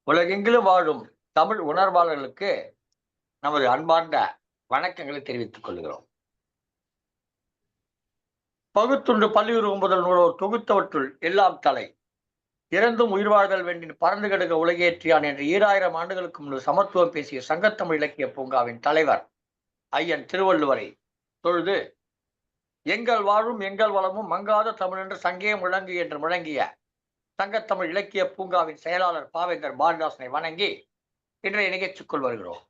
உலகெங்கிலும் வாழும் தமிழ் உணர்வாளர்களுக்கு நமது அன்பார்ந்த வணக்கங்களை தெரிவித்துக் கொள்கிறோம். பகுத்துண்டு பல்லுயிர் முதல் நூலோர் தொகுத்தவற்றுள் எல்லாம் தலை இறந்தும் உயிர் வாழ்தல் வேண்டின் பறந்து கெடுக உலகேற்றியான் என்று 2000 ஆண்டுகளுக்கு முன்பு சமத்துவம் பேசிய சங்கத்தமிழ் இலக்கிய பூங்காவின் தலைவர் ஐயன் திருவள்ளுவரை தொழுது எங்கள் வாழும் எங்கள் வளமும் மங்காத தமிழ் என்று சங்கே முழங்கு என்று முழங்கிய சங்கத்தமிழ் இலக்கிய பூங்காவின் செயலாளர் பாவேந்தர் பாரதிதாசனை வணங்கி இன்றைய நிகழ்ச்சிக்குள் வருகிறோம்.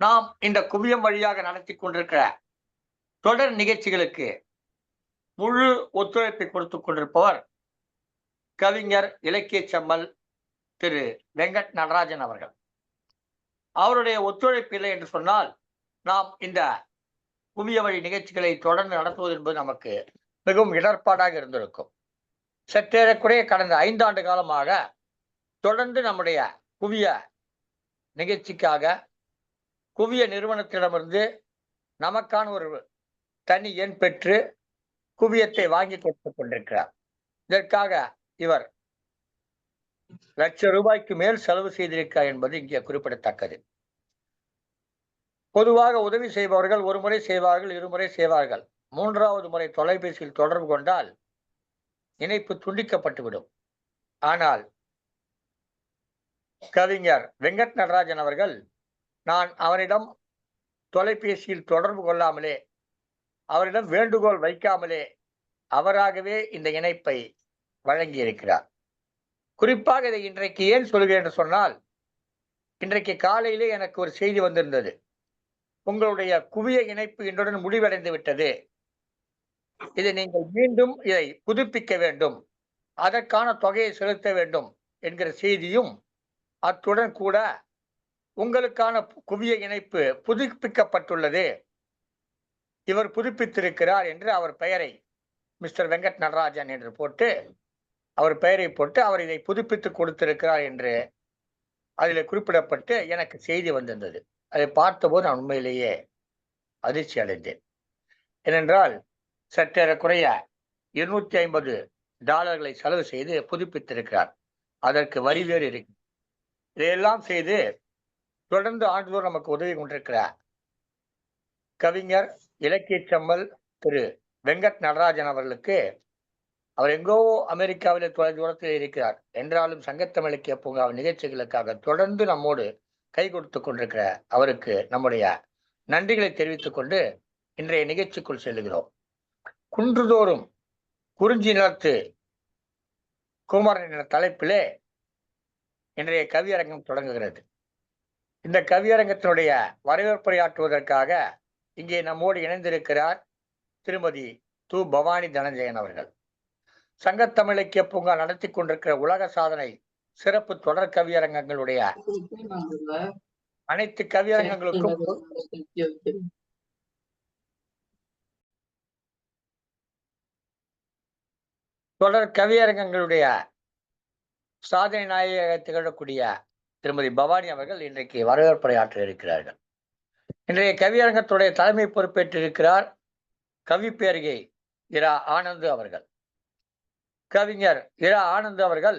நாம் இந்த குவியம் வழியாக நடத்தி கொண்டிருக்கிற தொடர் நிகழ்ச்சிகளுக்கு முழு ஒத்துழைப்பை கொடுத்துக் கொண்டிருப்பவர் கவிஞர் இலக்கிய செம்மல் திரு வெங்கட் நடராஜன் அவர்கள். அவருடைய ஒத்துழைப்பு இல்லை என்று சொன்னால் நாம் இந்த குவிய வழி நிகழ்ச்சிகளை தொடர்ந்து நடத்துவது என்பது நமக்கு மிகவும் இடர்பாடாக இருந்திருக்கும். சற்றேறக்குறைய கடந்த 5 ஆண்டு காலமாக தொடர்ந்து நம்முடைய குவிய நிகழ்ச்சிக்காக குவிய நிறுவனத்திடமிருந்து நமக்கான ஒரு தனி எண் பெற்று குவியத்தை வாங்கி கொடுத்துக் கொண்டிருக்கிறார். இதற்காக இவர் ₹1,00,000 மேல் செலவு செய்திருக்கிறார் என்பது இங்கே குறிப்பிடத்தக்கது. பொதுவாக உதவி செய்பவர்கள் ஒரு முறை செய்வார்கள், இருமுறை செய்வார்கள். 3வது முறை தொலைபேசியில் தொடர்பு கொண்டால் இணைப்பு துண்டிக்கப்பட்டுவிடும். ஆனால் கவிஞர் வெங்கட் நடராஜன் அவர்கள் நான் அவரிடம் தொலைபேசியில் தொடர்பு கொள்ளாமலே, அவரிடம் வேண்டுகோள் வைக்காமலே அவராகவே இந்த இணைப்பை வழங்கி இருக்கிறார். குறிப்பாக இதை இன்றைக்கு ஏன் சொல்கிறேன் என்று சொன்னால், இன்றைக்கு காலையிலே எனக்கு ஒரு செய்தி வந்திருந்தது. உங்களுடைய குவிய இணைப்பு இன்றுடன் முடிவடைந்து விட்டது, இதை நீங்கள் மீண்டும் இதை புதுப்பிக்க வேண்டும், அதற்கான தொகையை செலுத்த வேண்டும் என்கிற செய்தியும், அத்துடன் கூட உங்களுக்கான குவிய இணைப்பு புதுப்பிக்கப்பட்டுள்ளது, இவர் புதுப்பித்திருக்கிறார் என்று அவர் பெயரை மிஸ்டர் வெங்கட் நடராஜன் என்று போட்டு அவர் பெயரை போட்டு அவர் இதை புதுப்பித்து கொடுத்திருக்கிறார் என்று அதில் குறிப்பிடப்பட்டு எனக்கு செய்தி வந்திருந்தது. அதை பார்த்தபோது நான் உண்மையிலேயே அதிர்ச்சி அடைந்தேன். ஏனென்றால் சற்றேறக்குறைய $250 செலவு செய்து புதுப்பித்திருக்கிறார். அதற்கு வரி வேறு இருக்கு. இதையெல்லாம் செய்து தொடர்ந்து ஆண்டுதோறும் நமக்கு உதவி கொண்டிருக்கிற கவிஞர் இலக்கிய செம்மல் திரு வெங்கட் நடராஜன் அவர்களுக்கு, அவர் எங்கோ அமெரிக்காவிலே தொலைதூரத்தில் இருக்கிறார் என்றாலும் சங்கத்தமிழ் இலக்கிய பூங்கா நிகழ்ச்சிகளுக்காக தொடர்ந்து நம்மோடு கை கொடுத்து கொண்டிருக்கிற அவருக்கு நம்முடைய நன்றிகளை தெரிவித்துக் கொண்டு இன்றைய நிகழ்ச்சிக்குள் செல்லுகிறோம். குன்றுதோறும் குறிஞ்சி நிலத்து குமரன் என்ற தலைப்பிலே இன்றைய கவியரங்கம் தொடங்குகிறது. இந்த கவியரங்கத்தினுடைய வரவேற்புரையாற்றுவதற்காக இங்கே நம்மோடு இணைந்திருக்கிறார் திருமதி து. பவானி தனஞ்சயன் அவர்கள். சங்கத்தமிழ் இலக்கிய பூங்கா நடத்தி கொண்டிருக்கிற உலக சாதனை சிறப்பு தொடர் கவியரங்கங்களுடைய அனைத்து கவியரங்கங்களுக்கும் தொடர் கவியரங்கங்களுடைய சாதனை நாயக திகழக்கூடிய திருமதி பவானி அவர்கள் இன்றைக்கு வரவேற்புரையாற்ற இருக்கிறார்கள். இன்றைய கவியரங்கத்துடைய தலைமை பொறுப்பேற்றிருக்கிறார் கவிப்பேரிகை இரா ஆனந்த் அவர்கள். கவிஞர் இரா ஆனந்த் அவர்கள்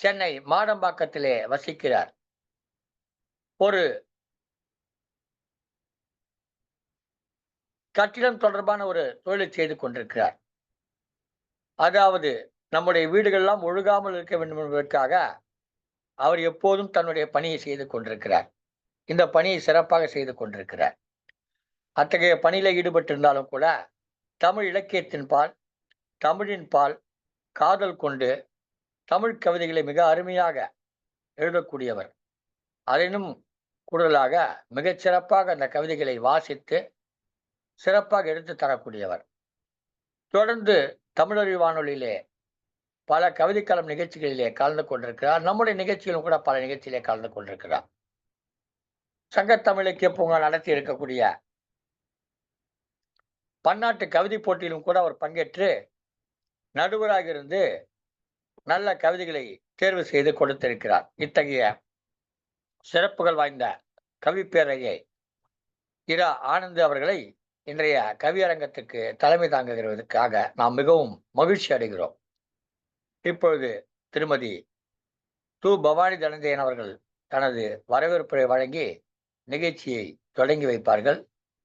சென்னை மாடம்பாக்கத்திலே வசிக்கிறார். ஒரு கட்டிடம் தொடர்பான ஒரு தொழிலை செய்து கொண்டிருக்கிறார். அதாவது நம்முடைய வீடுகளெல்லாம் ஒழுகாமல் இருக்க வேண்டும் என்பதற்காக அவர் எப்போதும் தன்னுடைய பணியை செய்து கொண்டிருக்கிறார். இந்த பணியை சிறப்பாக செய்து கொண்டிருக்கிறார். அத்தகைய பணியில ஈடுபட்டிருந்தாலும் கூட தமிழ் இலக்கியத்தின் பால், தமிழின் பால் காதல் கொண்டு தமிழ் கவிதைகளை மிக அருமையாக எழுதக்கூடியவர். அதனும் கூடுதலாக மிகச் சிறப்பாக அந்த கவிதைகளை வாசித்து சிறப்பாக எடுத்து தரக்கூடியவர். தொடர்ந்து தமிழறிவு வானொலியிலே பல கவிதைக்களம் நிகழ்ச்சிகளிலே கலந்து கொண்டிருக்கிறார். நம்முடைய நிகழ்ச்சிகளும் கூட பல நிகழ்ச்சியிலே கலந்து கொண்டிருக்கிறார். சங்கத்தமிழ் இலக்கிய பூங்கா நடத்தி இருக்கக்கூடிய பன்னாட்டு கவிதை போட்டியிலும் கூட அவர் பங்கேற்று நடுவராக இருந்து நல்ல கவிதைகளை தேர்வு செய்து கொடுத்திருக்கிறார். இத்தகைய சிறப்புகள் வாய்ந்த கவிப்பேரையை இரா ஆனந்த் அவர்களை இன்றைய கவியரங்கத்துக்கு தலைமை தாங்குகிறதற்காக நாம் மிகவும் மகிழ்ச்சி அடைகிறோம். இப்பொழுது திருமதி பவானி தனஞ்சயன் அவர்கள் தனது வரவேற்புரை வழங்கி நிகழ்ச்சியை தொடங்கி வைப்பார்கள்.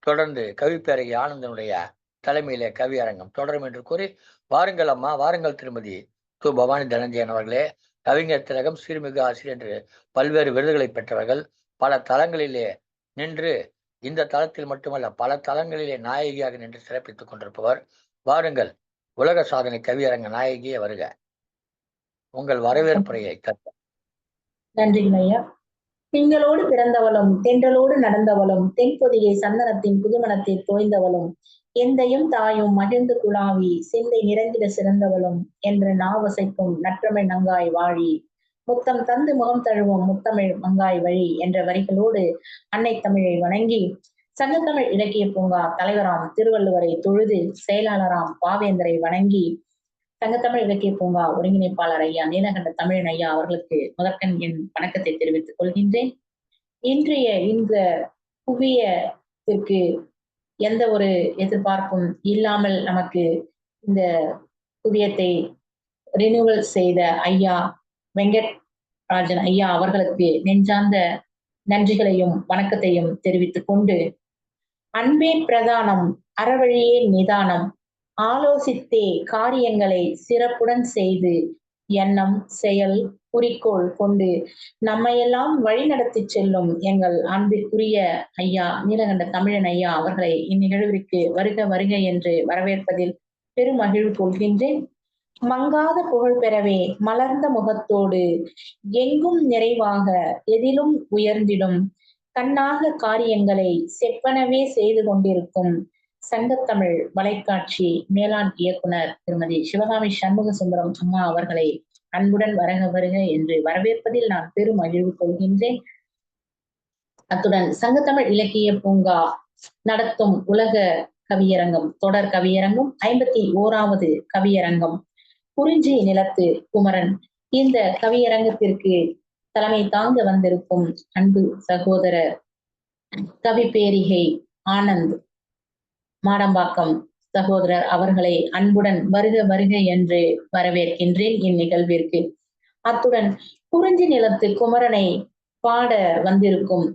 தொடர்ந்து கவிப்பேரகி ஆனந்தனுடைய தலைமையிலே கவியரங்கம் தொடரும் என்று கூறி, வாருங்கள் அம்மா, வாருங்கள் திருமதி பவானி தனஞ்சயன் அவர்களே. கவிஞர் திலகம், சீர்மிகு ஆசிரியர் என்று பல்வேறு விருதுகளை பெற்றவர்கள். பல தளங்களிலே நின்று, இந்த தளத்தில் மட்டுமல்ல பல தளங்களிலே நாயகியாக நின்று சிறப்பித்துக் கொண்டிருப்பவர். வாருங்கள், உலக சாதனை கவியரங்க நாயகியே வருக. உங்கள் வரவேற்புரையை கற்க. நன்றி ஐயா. திங்களோடு பிறந்தவளும் தென்றலோடு நடந்தவளும் தென்பொதிகை சந்தனத்தின் புதுமணத்தை தோய்ந்தவளும் எந்தையும் தாயும் மகிழ்ந்து குழாவி சிந்தை நிறைந்திட சிறந்தவளும் என்று நாவசைக்கும் நற்றமிழ் நங்காய் வாழி முத்தம் தந்து முகம் தழுவும் முத்தமிழ் மங்காய் வழி என்ற வரிகளோடு அன்னை தமிழை வணங்கி சங்கத்தமிழ் இலக்கிய பூங்கா தலைவராம் திருவள்ளுவரை தொழுது செயலாளராம் பாவேந்தரை வணங்கி சங்கத்தமிழ் இலக்கிய பூங்கா ஒருங்கிணைப்பாளர் ஐயா நீலகண்ட தமிழன் ஐயா அவர்களுக்கு முதற்கண் என் வணக்கத்தை தெரிவித்துக் கொள்கின்றேன். இன்றைய இந்த குவியத்திற்கு எந்த ஒரு எதிர்பார்ப்பும் இல்லாமல் நமக்கு இந்த குவியத்தை ரினியூவல் செய்த ஐயா வெங்கட்ராஜன் ஐயா அவர்களுக்கு நெஞ்சார்ந்த நன்றிகளையும் வணக்கத்தையும் தெரிவித்துக் கொண்டு, அன்பே பிரதானம் அறவழியே நிதானம் ஆலோசித்தே காரியங்களை சிறப்புடன் செய்து எண்ணம் செயல் குறிக்கோள் கொண்டு நம்மையெல்லாம் வழிநடத்தி செல்லும் எங்கள் அன்பிற்குரிய ஐயா நீலகண்ட தமிழன் ஐயா அவர்களை இந்நிகழ்விற்கு வருக வருக என்று வரவேற்பதில் பெருமகிழ்வு கொள்கின்றேன். மங்காத புகழ் பெறவே மலர்ந்த முகத்தோடு எங்கும் நிறைவாக எதிலும் உயர்ந்திடும் கண்ணாக காரியங்களை செப்பனவே செய்து கொண்டிருக்கும் சங்கத்தமிழ் வலைக்காட்சி மேலாண் இயக்குனர் திருமதி சிவகாமி சண்முக சுந்தரம் அம்மா அவர்களை அன்புடன் வருக வருக என்று வரவேற்பதில் நான் பெரும் மகிழ்வு கொள்கின்றேன். அத்துடன் சங்கத்தமிழ் இலக்கிய பூங்கா நடத்தும் உலக கவியரங்கம் தொடர் கவியரங்கம் 51வது கவியரங்கம் குறிஞ்சி நிலத்து குமரன். இந்த கவியரங்கத்திற்கு தலைமை தாங்க வந்திருக்கும் அன்பு சகோதரர் கவி பேரிகை ஆனந்த் மாடம்பாக்கம் சகோதரர் அவர்களை அன்புடன் வருக வருக என்று வரவேற்கின்றேன் இந்நிகழ்விற்கு. அத்துடன் குறிஞ்சி நிலத்து குமரனை பாட வந்திருக்கும்,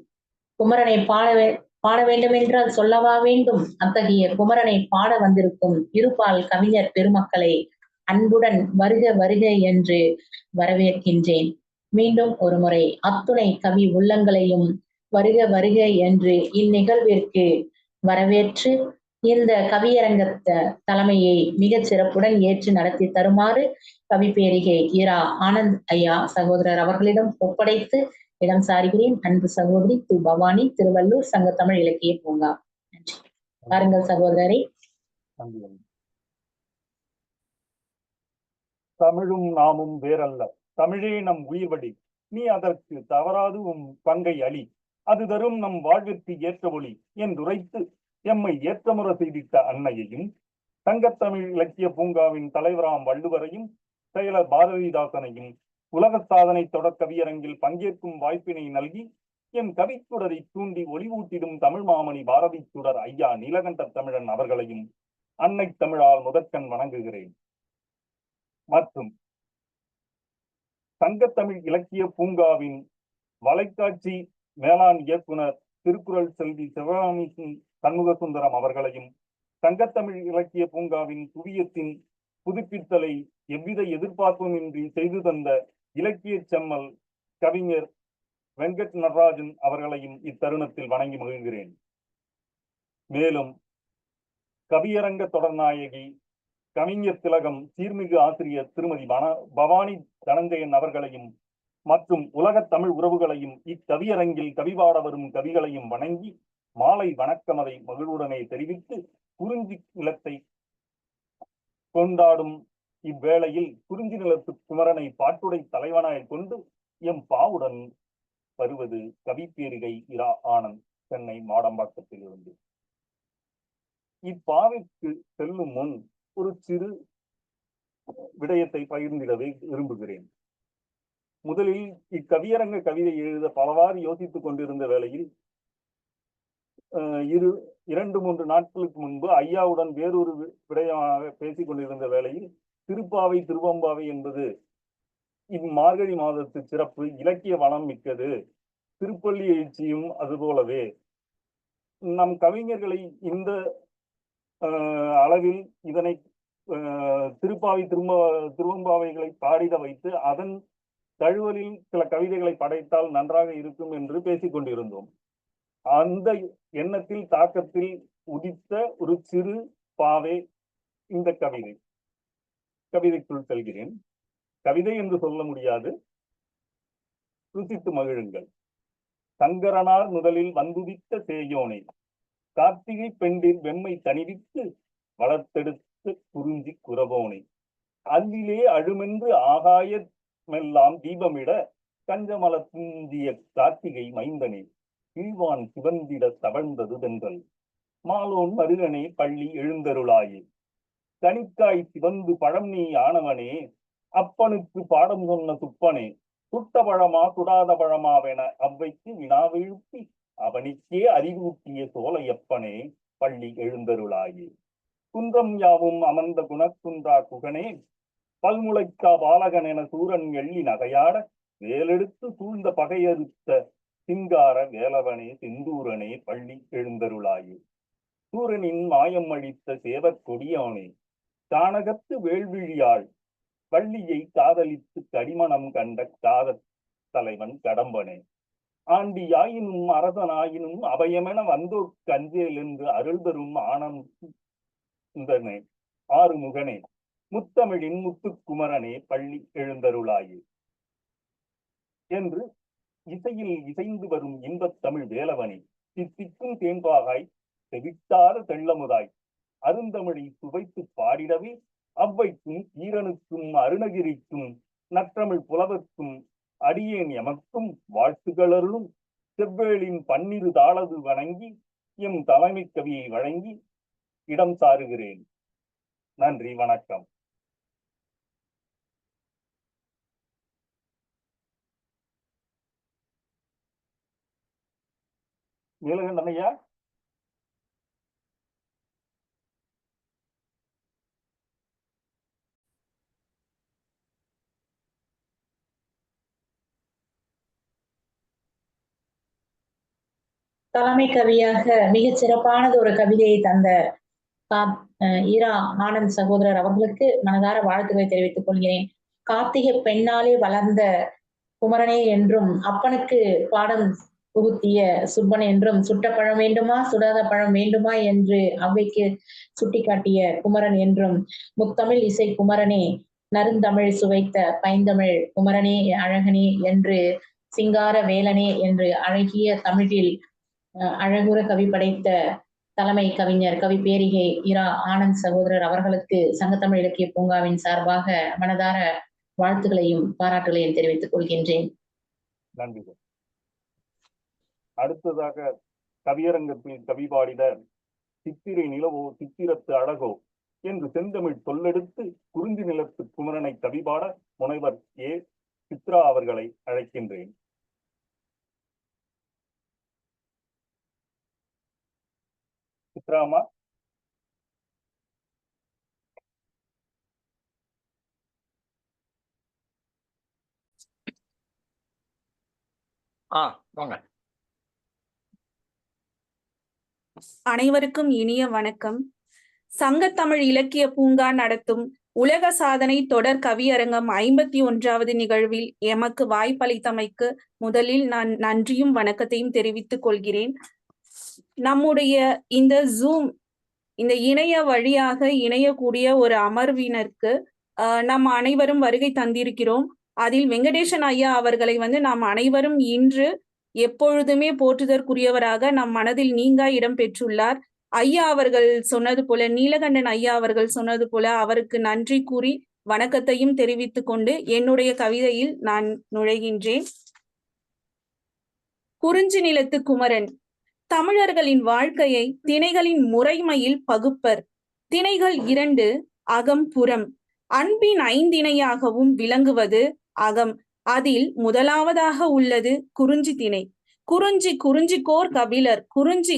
குமரனை பாட வேண்டும் என்றால் சொல்லவா வேண்டும், அத்தகைய குமரனை பாட வந்திருக்கும் இருபால் கவிஞர் பெருமக்களை அன்புடன் வருக வருக என்று வரவேற்கின்றேன். மீண்டும் ஒரு முறை அத்துணை கவி உள்ளங்களையும் வருக வருக என்று இந்நிகழ்விற்கு வரவேற்று இந்த கவியரங்க தலைமையை மிகச் சிறப்புடன் ஏற்று நடத்தி தருமாறு கவி பேரிகை இரா ஆனந்த் ஐயா சகோதரர் அவர்களிடம் ஒப்படைத்து இடம் சாருகிறேன். அன்பு சகோதரி பவானி, திருவள்ளூர் சங்கத்தமிழ் இலக்கிய பூங்கா. நன்றி. பாருங்கள் சகோதரரை. தமிழும் நாமும் வேறல்ல, தமிழே நம் உயிர்வடி, நீ அதற்கு தவறாது பங்கை அளி, அது தரும் நம் வாழ்விற்கு ஏற்ற ஒளி என்றுரைத்து எம்மை ஏற்றமுறை செய்திட்ட அன்னையையும் சங்கத்தமிழ் இலக்கிய பூங்காவின் தலைவராம் வள்ளுவரையும் செயலர் பாரதிதாசனையும் உலக சாதனை தொடர் கவியரங்கில் பங்கேற்கும் வாய்ப்பினை நல்கி என் கவிச்சுடரை தூண்டி ஒளிவூட்டிடும் தமிழ் மாமணி பாரதி சுடர் ஐயா நீலகண்ட தமிழன் அவர்களையும் அன்னை தமிழால் முதற்கண் வணங்குகிறேன். மற்றும் சங்கத்தமிழ் இலக்கிய பூங்காவின் வலைக்காட்சி மேலாண் இயக்குனர் திருக்குறள் செல்வி சிவகாமி சண்முக சுந்தரம் அவர்களையும் சங்கத்தமிழ் இலக்கிய பூங்காவின் குவியத்தின் புதுப்பித்தலை எவ்வித எதிர்பார்ப்புமின்றி செய்து தந்த இலக்கிய செம்மல் கவிஞர் வெங்கட் நடராஜன் அவர்களையும் இத்தருணத்தில் வணங்கி மகிழ்கிறேன். மேலும் கவியரங்க தொடர்நாயகி கவிஞர் திலகம், சீர்மிகு ஆசிரியர் திருமதி பவானி தனஞ்சயன் அவர்களையும் மற்றும் உலக தமிழ் உறவுகளையும் இக்கவியரங்கில் கவிபாட வரும் கவிகளையும் வணங்கி மாலை வணக்கமதை மகிழ்வுடனே தெரிவித்து குறிஞ்சி நிலத்தை கொண்டாடும் இவ்வேளையில் குறிஞ்சி நிலத்து குமரனை பாட்டுடை தலைவனாய் கொண்டு எம் பாவுடன் வருவது கவிப்பேரிகை இரா ஆனந்த், சென்னை மாடம்பாக்கத்தில் இருந்து. இப்பாவிற்கு செல்லும் முன் ஒரு சிறு விடயத்தை பகிர்ந்திடவே விரும்புகிறேன். முதலில் இக்கவியரங்க கவிதை எழுத பலவாறு யோசித்துக் கொண்டிருந்த வேளையில் 2-3 நாட்களுக்கு முன்பு ஐயாவுடன் வேறொரு விடயமாக பேசிக் கொண்டிருந்த வேளையில் திருப்பாவை திருவம்பாவை என்பது இம்மார்கழி மாதத்து சிறப்பு இலக்கிய வளம் மிக்கது. திருப்பள்ளி எழுச்சியும் அதுபோலவே நம் கவிஞர்களை இந்த அளவில் இதனை திருப்பாவை திருவம்பாவைகளை பாடிட வைத்து அதன் தழுவலில் சில கவிதைகளை படைத்தால் நன்றாக இருக்கும் என்று பேசிக் கொண்டிருந்தோம். அந்த எண்ணத்தில் தாக்கத்தில் உதித்த ஒரு சிறு பாவை இந்த கவிதைக்குள் செல்கிறேன். கவிதை என்று சொல்ல முடியாது, ருசித்து மகிழுங்கள். சங்கரனார் முதலில் வந்துதித்த சேயோனை கார்த்திகை பெண்டில் வெம்மை தணிவித்து வளர்த்தெடுத்து குறிஞ்சி குரவோனை அல்லிலே அழுமென்று ஆகாயமெல்லாம் தீபமிட கஞ்சமல துஞ்சிய கார்த்திகை மைந்தனே கீழ்வான் சிவந்திட தவழ்ந்தது தென்றல் மாலோன் மருகனே பள்ளி எழுந்தருளாயே கணிக்காய் சிவந்து பழம் நீ ஆனவனே அப்பனுக்கு பாடம் சொன்ன துப்பனே சுட்ட பழமா சுடாத பழமாவென அவ்வைக்கு வினாவெழுப்பி அவனுக்கே அறிவூட்டிய சோலையப்பனே பள்ளி எழுந்தருளாயே குன்றம் யாவும் அமர்ந்த குணக்குன்றா குகனே பல்முளைக்கா பாலகன் என சூரன் எள்ளி நகையாட வேலெடுத்து சூழ்ந்த பகையறுத்த சிங்கார வேலவனே செந்தூரனே பள்ளி எழுந்தருளாயே சூரனின் மாயம் அளித்த சேவற் கொடியோனே கானகத்து வேள்விழியாள் வள்ளியை காதலித்து கடிமணம் கண்ட காதல் தலைவன் கடம்பனே ஆண்டியாயினும் அரசனாயினும் அபயமென வந்தோர் கஞ்சேல் என்று அருள் தரும் ஆனந்தனே ஆறுமுகனே முத்தமிழின் முத்துக்குமரனே பள்ளி எழுந்தருளாயே என்று இசையில் இசைந்து வரும் இன்பத் தமிழ் வேலவனே தித்திக்கும் தேன்பாகாய் செவிட்டாத தெள்ளமுதாய் அருந்தமிழை சுவைத்து பாடிடவே அவ்வைக்கும் ஈரனுக்கும் அருணகிரிக்கும் நற்றமிழ் புலவர்க்கும் அடியேன் எமக்கும் வாழ்த்துகளருளும் செவ்வேளின் பன்னிரு தாளது வணங்கி எம் தலைமை கவியை வழங்கி இடம் சாருகிறேன். நன்றி, வணக்கம். நீலகண்டன் ஐயா. தலைமை கவியாக மிகச் சிறப்பானது ஒரு கவிதையை தந்த ஈரா ஆனந்த் சகோதரர் அவர்களுக்கு மனதார வாழ்த்துக்களை தெரிவித்துக் கொள்கிறேன். கார்த்திகை பெண்ணாலே வளர்ந்த குமரனே என்றும் அப்பனுக்கு பாடம் புகுத்திய சுப்பன் என்றும் சுட்ட பழம் வேண்டுமா சுடாத பழம் வேண்டுமா என்று அவ்வைக்கு சுட்டிக்காட்டிய குமரன் என்றும் முத்தமிழ் இசை குமரனே நறுந்தமிழ் சுவைத்த பைந்தமிழ் குமரனே அழகனே என்று சிங்கார வேலனே என்று அழகிய தமிழில் அழகுற கவி படைத்த தலைமை கவிஞர் கவி பேரிகை இரா ஆனந்த் சகோதரர் அவர்களுக்கு சங்கத்தமிழ் இலக்கிய பூங்காவின் சார்பாக மனதார வாழ்த்துக்களையும் பாராட்டுகளையும் தெரிவித்துக் கொள்கின்றேன். நன்றி. அடுத்ததாக கவியரங்கத்தில் கவி பாடிட சித்திரை நிலவோ சித்திரத்து அழகோ என்று செந்தமிழ் சொல்லெடுத்து குறிஞ்சி நிலத்து குமரனை கவிபாட முனைவர் ஏ சித்ரா அவர்களை அழைக்கின்றேன். சித்ராமா. வாங்க. அனைவருக்கும் இனிய வணக்கம். சங்கத்தமிழ் இலக்கிய பூங்கா நடத்தும் உலக சாதனை தொடர் கவியரங்கம் 51வது நிகழ்வில் எமக்கு வாய்ப்பளித்தமைக்கு முதலில் நான் நன்றியும் வணக்கத்தையும் தெரிவித்துக் கொள்கிறேன். நம்முடைய இந்த ஜூம் இந்த இணைய வழியாக இணையக்கூடிய ஒரு அமர்வினருக்கு நாம் அனைவரும் வருகை தந்திருக்கிறோம். அதில் வெங்கடேசன் ஐயா அவர்களை நாம் அனைவரும் இன்று எப்பொழுதுமே போற்றுதற்குரியவராக நம் மனதில் நீங்கா இடம் பெற்றுள்ளார். ஐயா அவர்கள் சொன்னது போல, நீலகண்டன் ஐயா அவர்கள் சொன்னது போல அவருக்கு நன்றி கூறி வணக்கத்தையும் தெரிவித்துக் கொண்டு என்னுடைய கவிதையில் நான் நுழைகின்றேன். குறிஞ்சி நிலத்து குமரன். தமிழர்களின் வாழ்க்கையை திணைகளின் முறைமையில் பகுப்பர். திணைகள் 2 அகம் புறம். அன்பின் 5 இணையாகவும் விளங்குவது அகம். அதில் முதலாவதாக உள்ளது குறிஞ்சி திணை. குறிஞ்சிக்கோர் கபிலர். குறிஞ்சி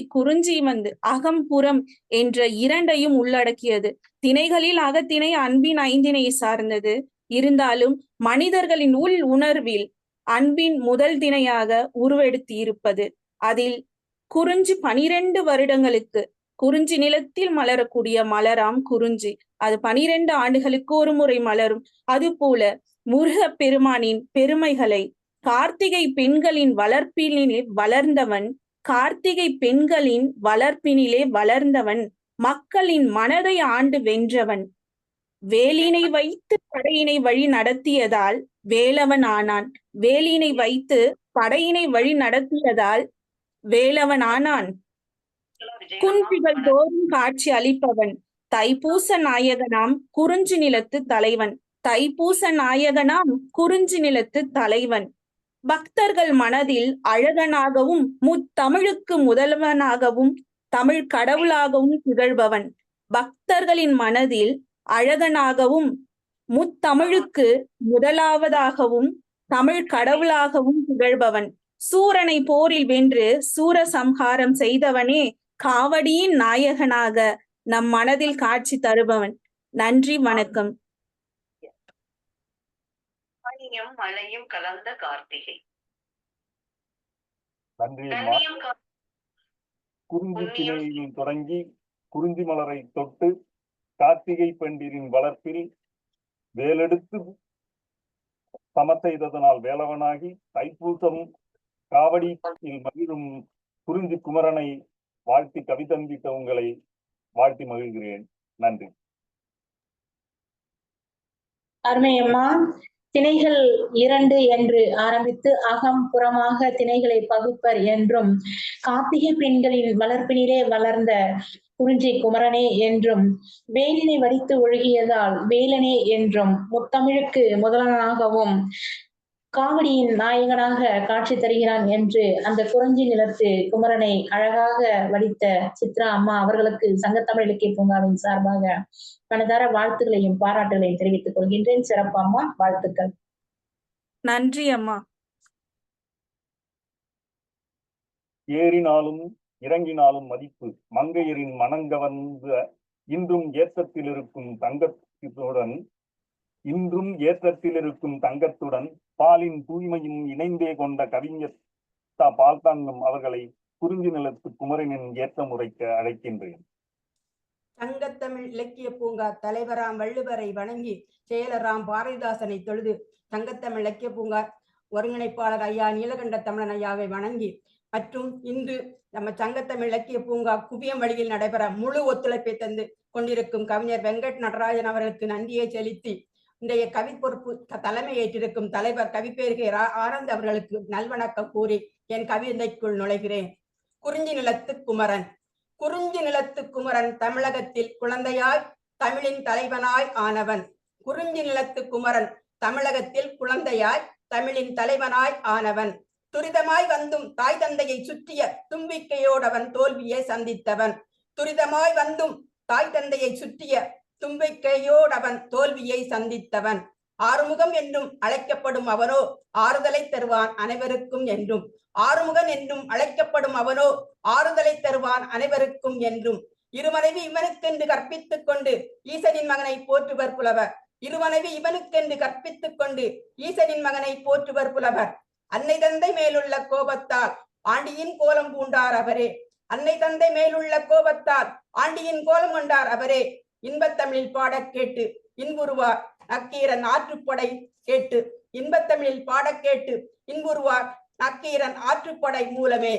அகம்புறம் என்ற 2ஐயும் உள்ளடக்கியது. திணைகளில் அகத்திணை அன்பின் 5 இணையை சார்ந்தது. இருந்தாலும் மனிதர்களின் உள் உணர்வில் அன்பின் முதல் திணையாக உருவெடுத்து இருப்பது. அதில் குறிஞ்சி 12 வருடங்களுக்கு குறிஞ்சி நிலத்தில் மலரக்கூடிய மலராம் குறிஞ்சி. அது 12 ஆண்டுகளுக்கு ஒரு முறை மலரும். அதுபோல முருகப் பெருமானின் பெருமைகளை கார்த்திகை பெண்களின் வளர்ப்பினிலே வளர்ந்தவன், கார்த்திகை பெண்களின் வளர்ப்பினிலே வளர்ந்தவன், மக்களின் மனதை ஆண்டு வென்றவன், வேலினை வைத்து படையினை வழி நடத்தியதால் வேலவன் ஆனான், வேலினை வைத்து படையினை வழி நடத்தியதால் வேலவன் ஆனான், குன்றிகள் தோறும் காட்சி அளிப்பவன், தைப்பூச நாயகனாம் குறிஞ்சி நிலத்து தலைவன், தைப்பூச நாயகனாம் குறிஞ்சி நிலத்து தலைவன், பக்தர்கள் மனதில் அழகனாகவும் முத்தமிழுக்கு முதல்வனாகவும் தமிழ் கடவுளாகவும் திகழ்பவன், பக்தர்களின் மனதில் அழகனாகவும் முத்தமிழுக்கு முதலாவதாகவும் தமிழ் கடவுளாகவும் திகழ்பவன், சூரனை போரில் வென்று சூரசம்ஹாரம் செய்தவனே காவடியின் நாயகனாக நம் மனதில் காட்சி தருபவன். நன்றி, வணக்கம். பனியும் மழையும் கலந்த கார்த்திகை. நன்றி அம்மா. குறிஞ்சி திணையில் தொடங்கி குறிஞ்சி மலரை தொட்டு கார்த்திகை பெண்டிரின் வளர்ப்பில் வேலெடுத்து சம செய்ததனால் வேலவனாகி தைப்பூசம் காவடியில் மகிழும் குறிஞ்சி குமரனை வாழ்த்தி கவிதந்தித்த உங்களை வாழ்த்தி மகிழ்கிறேன். நன்றி. அருமையம்மா, திணைகள் 2 என்று ஆரம்பித்து அகம் புறமாக திணைகளை பகுப்பர் என்றும், கார்த்திகை பெண்களின் வளர்ப்பினிலே வளர்ந்த குறிஞ்சி குமரனே என்றும், வேலினை வடித்து ஒழுகியதால் வேலனே என்றும், முத்தமிழுக்கு முதல்வனாகவும் காவடியின் நாயகனாக காட்சி தருகிறான் என்று அந்த குறிஞ்சி நிலத்து குமரனை அழகாக வடித்த சித்ரா அம்மா அவர்களுக்கு சங்கத்தமிழ் இலக்கிய பூங்காவின் சார்பாக மனதார வாழ்த்துக்களையும் பாராட்டுகளையும் தெரிவித்துக் கொள்கின்றேன். சிறப்பு அம்மா, வாழ்த்துக்கள். நன்றி அம்மா. ஏறினாலும் இறங்கினாலும் மதிப்பு மங்கையரின் மனங்கவர்ந்த இன்றும் ஏற்றத்தில் இருக்கும் தங்கத்துடன் பாலின் தூய்மையும் இணைந்தே கொண்ட கவிஞர் பால்தங்கம் அவர்களை குறிஞ்சி நிலத்து குமரனின் ஏற்ற முறைக்கு அழைக்கின்றேன். சங்கத்தமிழ் இலக்கிய பூங்கா தலைவராம் வள்ளுவரை வணங்கி செயலராம் பாரதிதாசனை தொழுது சங்கத்தமிழ் இலக்கிய பூங்கா ஒருங்கிணைப்பாளர் ஐயா நீலகண்ட தமிழன் ஐயாவை வணங்கி மற்றும் இன்று நம்ம சங்கத்தமிழ் இலக்கிய பூங்கா குவியம் வழியில் நடைபெற முழு ஒத்துழைப்பை தந்து கொண்டிருக்கும் கவிஞர் வெங்கட் நடராஜன் அவர்களுக்கு நன்றியை செலுத்தி இன்றைய கவி பொறுப்பு தலைமை ஏற்றிருக்கும் தலைவர் கவிப்பேருகே ஆனந்த் அவர்களுக்கு நல்வணக்கம் கூறி என் கவிதைக்குள் நுழைகிறேன். குறிஞ்சி நிலத்து குமரன். குறிஞ்சி நிலத்து குமரன் தமிழகத்தில் குழந்தையாய் தமிழின் தலைவனாய் ஆனவன். குறிஞ்சி நிலத்து குமரன் தமிழகத்தில் குழந்தையாய் தமிழின் தலைவனாய் ஆனவன். துரிதமாய் வந்தும் தாய் தந்தையை சுற்றிய தும்பிக்கையோடவன் தோல்வியை சந்தித்தவன். துரிதமாய் வந்தும் தாய் தந்தையை சுற்றிய தும்பிக்கையோடவன் தோல்வியை சந்தித்தவன். ஆறுமுகம் என்றும் அழைக்கப்படும் அவனோ ஆறுதலை தருவான் அனைவருக்கும் என்றும். ஆறுமுகன் என்றும் அழைக்கப்படும் அவனோ ஆறுதலை தருவான் அனைவருக்கும் என்றும். இருமனைவி இவனுக்கென்று கற்பித்துக் கொண்டு ஈசனின் மகனை போற்றுவர் புலவர். இருமனைவி இவனுக்கென்று கற்பித்துக் கொண்டு ஈசனின் மகனை போற்றுவர் புலவர். அன்னை தந்தை மேலுள்ள கோபத்தால் ஆண்டியின் கோலம் பூண்டார் அவரே. அன்னை தந்தை மேலுள்ள கோபத்தால் ஆண்டியின் கோலம் கொண்டார் அவரே. இன்பத்தமிழில் பாடக் கேட்டு இன்புருவார் நக்கீரன் ஆற்றுப்படை கேட்டு. இன்பத்தமிழில் பாடக் கேட்டு இன்புருவார் நக்கீரன் ஆற்றுப்படை மூலமே.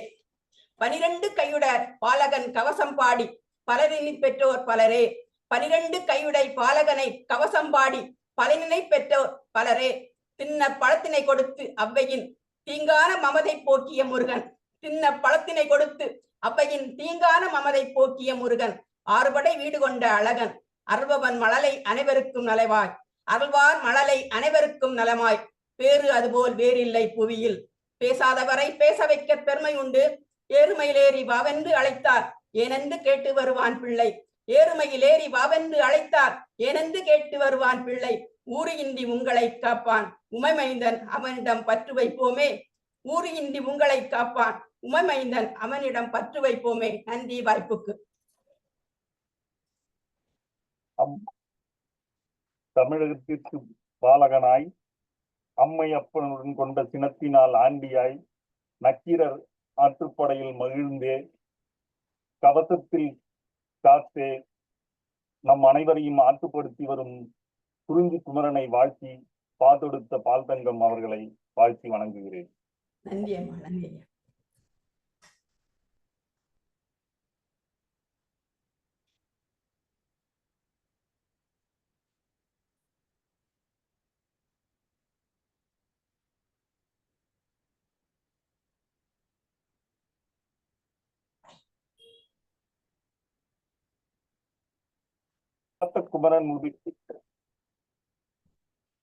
12 கையுட பாலகன் கவசம் பாடி பலரினை பெற்றோர் பலரே. 12 கையுடை பாலகனை கவசம் பாடி பலனினை பெற்றோர் பலரே. தின்ன பழத்தினை கொடுத்து அவ்வையின் தீங்கான மமதை போக்கிய முருகன். தின்ன பழத்தினை கொடுத்து அவ்வையின் தீங்கான மமதை போக்கிய முருகன். 6 படை வீடு கொண்ட அழகன். அருள்பவன் மழலை அனைவருக்கும் நலவாய். அருள்வார் மழலை அனைவருக்கும் நலமாய். பேறு அதுபோல் வேறில்லை புவியில். பேசாதவரை பேச வைக்க பெருமை உண்டு. ஏறுமையிலேறி வாவென்று அழைத்தார் ஏனென்று கேட்டு வருவான் பிள்ளை. ஏறுமையிலேறி வாவென்று அழைத்தார் ஏனென்று கேட்டு வருவான் பிள்ளை. ஊறியின்றி உங்களை காப்பான் உமைமைந்தன் அவனிடம் பற்று வைப்போமே. ஊறியின்றி உங்களை காப்பான் உமைமைந்தன் அவனிடம் பற்று வைப்போமே. நன்றி வாய்ப்புக்கு. தமிழகத்திற்கு பாலகனாய் அம்மை அப்பனுடன் கொண்ட சினத்தினால் ஆண்டியாய் நக்கீரர் ஆற்றுப்படையில் மகிழ்ந்தே கவசத்தில் காத்தே நம் அனைவரையும் ஆற்றுப்படுத்தி வரும் குறிஞ்சி குமரனை வாழ்த்தி பாதொடுத்த பால்தங்கம் அவர்களை வாழ்த்தி வணங்குகிறேன். நன்றி அம்மா, நன்றி ஐயா.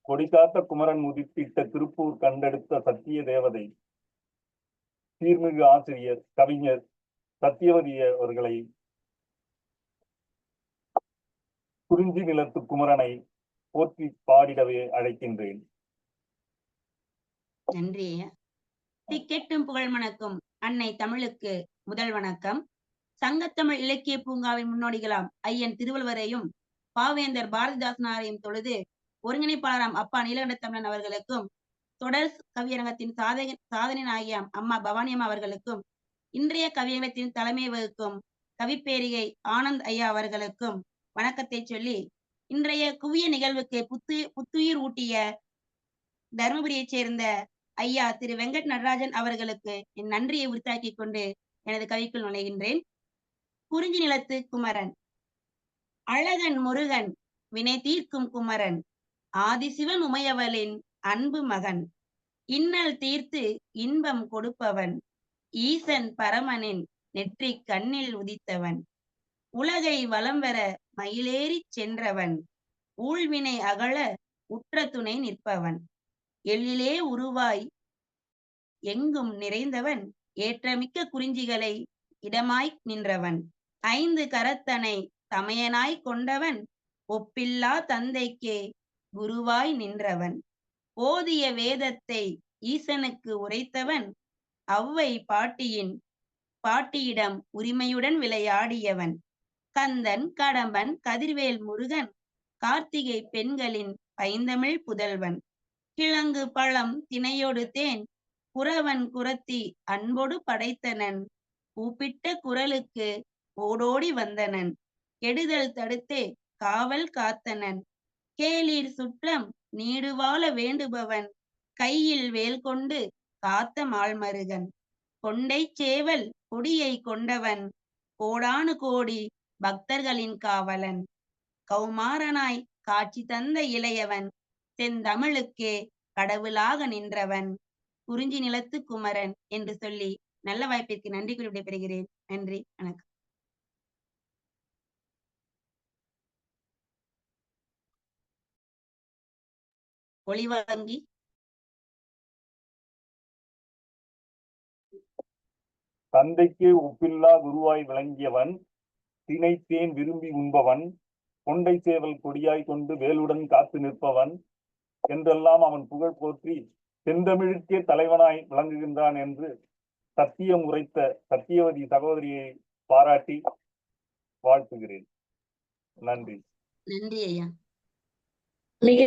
கொடிகாத்த குமரன் முதித்திட்ட திருப்பூர் கண்டெடுத்த சத்திய தேவதை சீர்மிகு ஆசிரியர் கவிஞர் சத்தியவதி அவர்களை குறிஞ்சி நிலத்து குமரனை போற்றி பாடிடவே அழைக்கின்றேன். நன்றி. திக்கெட்டும் புகழ் மணக்கும் அன்னை தமிழுக்கு முதல் வணக்கம். சங்கத்தமிழ் இலக்கிய பூங்காவின் முன்னோடிகளாம் ஐயன் திருவள்ளுவரையும் பாவேந்தர் பாரதிதாசனாரையும் தொழுது ஒருங்கிணைப்பாளராம் அப்பா நீலகண்ட தமிழன் அவர்களுக்கும் தொடர் கவியரங்கத்தின் சாதனை நாயகியாம் அம்மா பவானியம்மா அவர்களுக்கும் இன்றைய கவியரங்கத்தின் தலைமை வகுக்கும் கவிப்பேரிகை ஆனந்த் ஐயா அவர்களுக்கும் வணக்கத்தை சொல்லி இன்றைய குவிய நிகழ்வுக்கு புத்துயிர் ஊட்டிய தருமபுரியைச் சேர்ந்த ஐயா திரு வெங்கட் நடராஜன் அவர்களுக்கு என் நன்றியை உரித்தாக்கிக் கொண்டு எனது கவிக்குள் நுழைகின்றேன். குறிஞ்சி நிலத்து குமரன். அழகன் முருகன் வினை தீர்க்கும் குமரன், ஆதிசிவன் உமையவளின் அன்பு மகன், இன்னல் தீர்த்து இன்பம் கொடுப்பவன், ஈசன் பரமனின் நெற்றி கண்ணில் உதித்தவன், உலகை வலம் வர மயிலேறிச் சென்றவன், ஊழ்வினை அகல உற்ற துணை நிற்பவன், எள்ளிலே உருவாய் எங்கும் நிறைந்தவன், ஏற்றமிக்க குறிஞ்சிகளை இடமாய் நின்றவன், ஐந்து கரத்தனை தமையனாய் கொண்டவன், ஒப்பில்லா தந்தைக்கே குருவாய் நின்றவன், ஓதிய வேதத்தை ஈசனுக்கு உரைத்தவன், அவ்வை பாட்டியிடம் உரிமையுடன் விளையாடியவன், கந்தன் கடம்பன் கதிர்வேல் முருகன் கார்த்திகை பெண்களின் பைந்தமிழ் புதல்வன், கிழங்கு பழம் திணையோடு தேன் குறவன் குரத்தி அன்போடு படைத்தனன், கூப்பிட்ட குரலுக்கு ஓடோடி வந்தனன், கெடுதல் தடுத்தே காவல் காத்தனன், கேளீர் சுற்றம் நீடுவாழ வேண்டுபவன், கையில் வேல் கொண்டு காத்த மால்மருகன், கொண்டை சேவல் கொடியை கொண்டவன், கோடானு கோடி பக்தர்களின் காவலன், கௌமாரனாய் காட்சி தந்த இளையவன், செந்தமிழுக்கே கடவுளாக நின்றவன், குறிஞ்சி நிலத்து குமரன் என்று சொல்லி நல்ல வாய்ப்பிற்கு நன்றி கூறி விடைபெறுகிறேன். நன்றி, வணக்கம். ஒளிவாங்கி. தந்தைக்கே ஒப்பில்லா குருவாய் விளங்கியவன், திணைத்தேன் விரும்பி உண்பவன், கொண்டை சேவல் கொடியாய் கொண்டு வேலுடன் காத்து நிற்பவன் என்றெல்லாம் அவன் புகழ் போற்றி செந்தமிழுக்கே தலைவனாய் விளங்குகின்றான் என்று சத்தியம் உரைத்த சத்தியவதி சகோதரியை பாராட்டி வாழ்த்துகிறேன். நன்றி. நன்றி ஐயா. மிக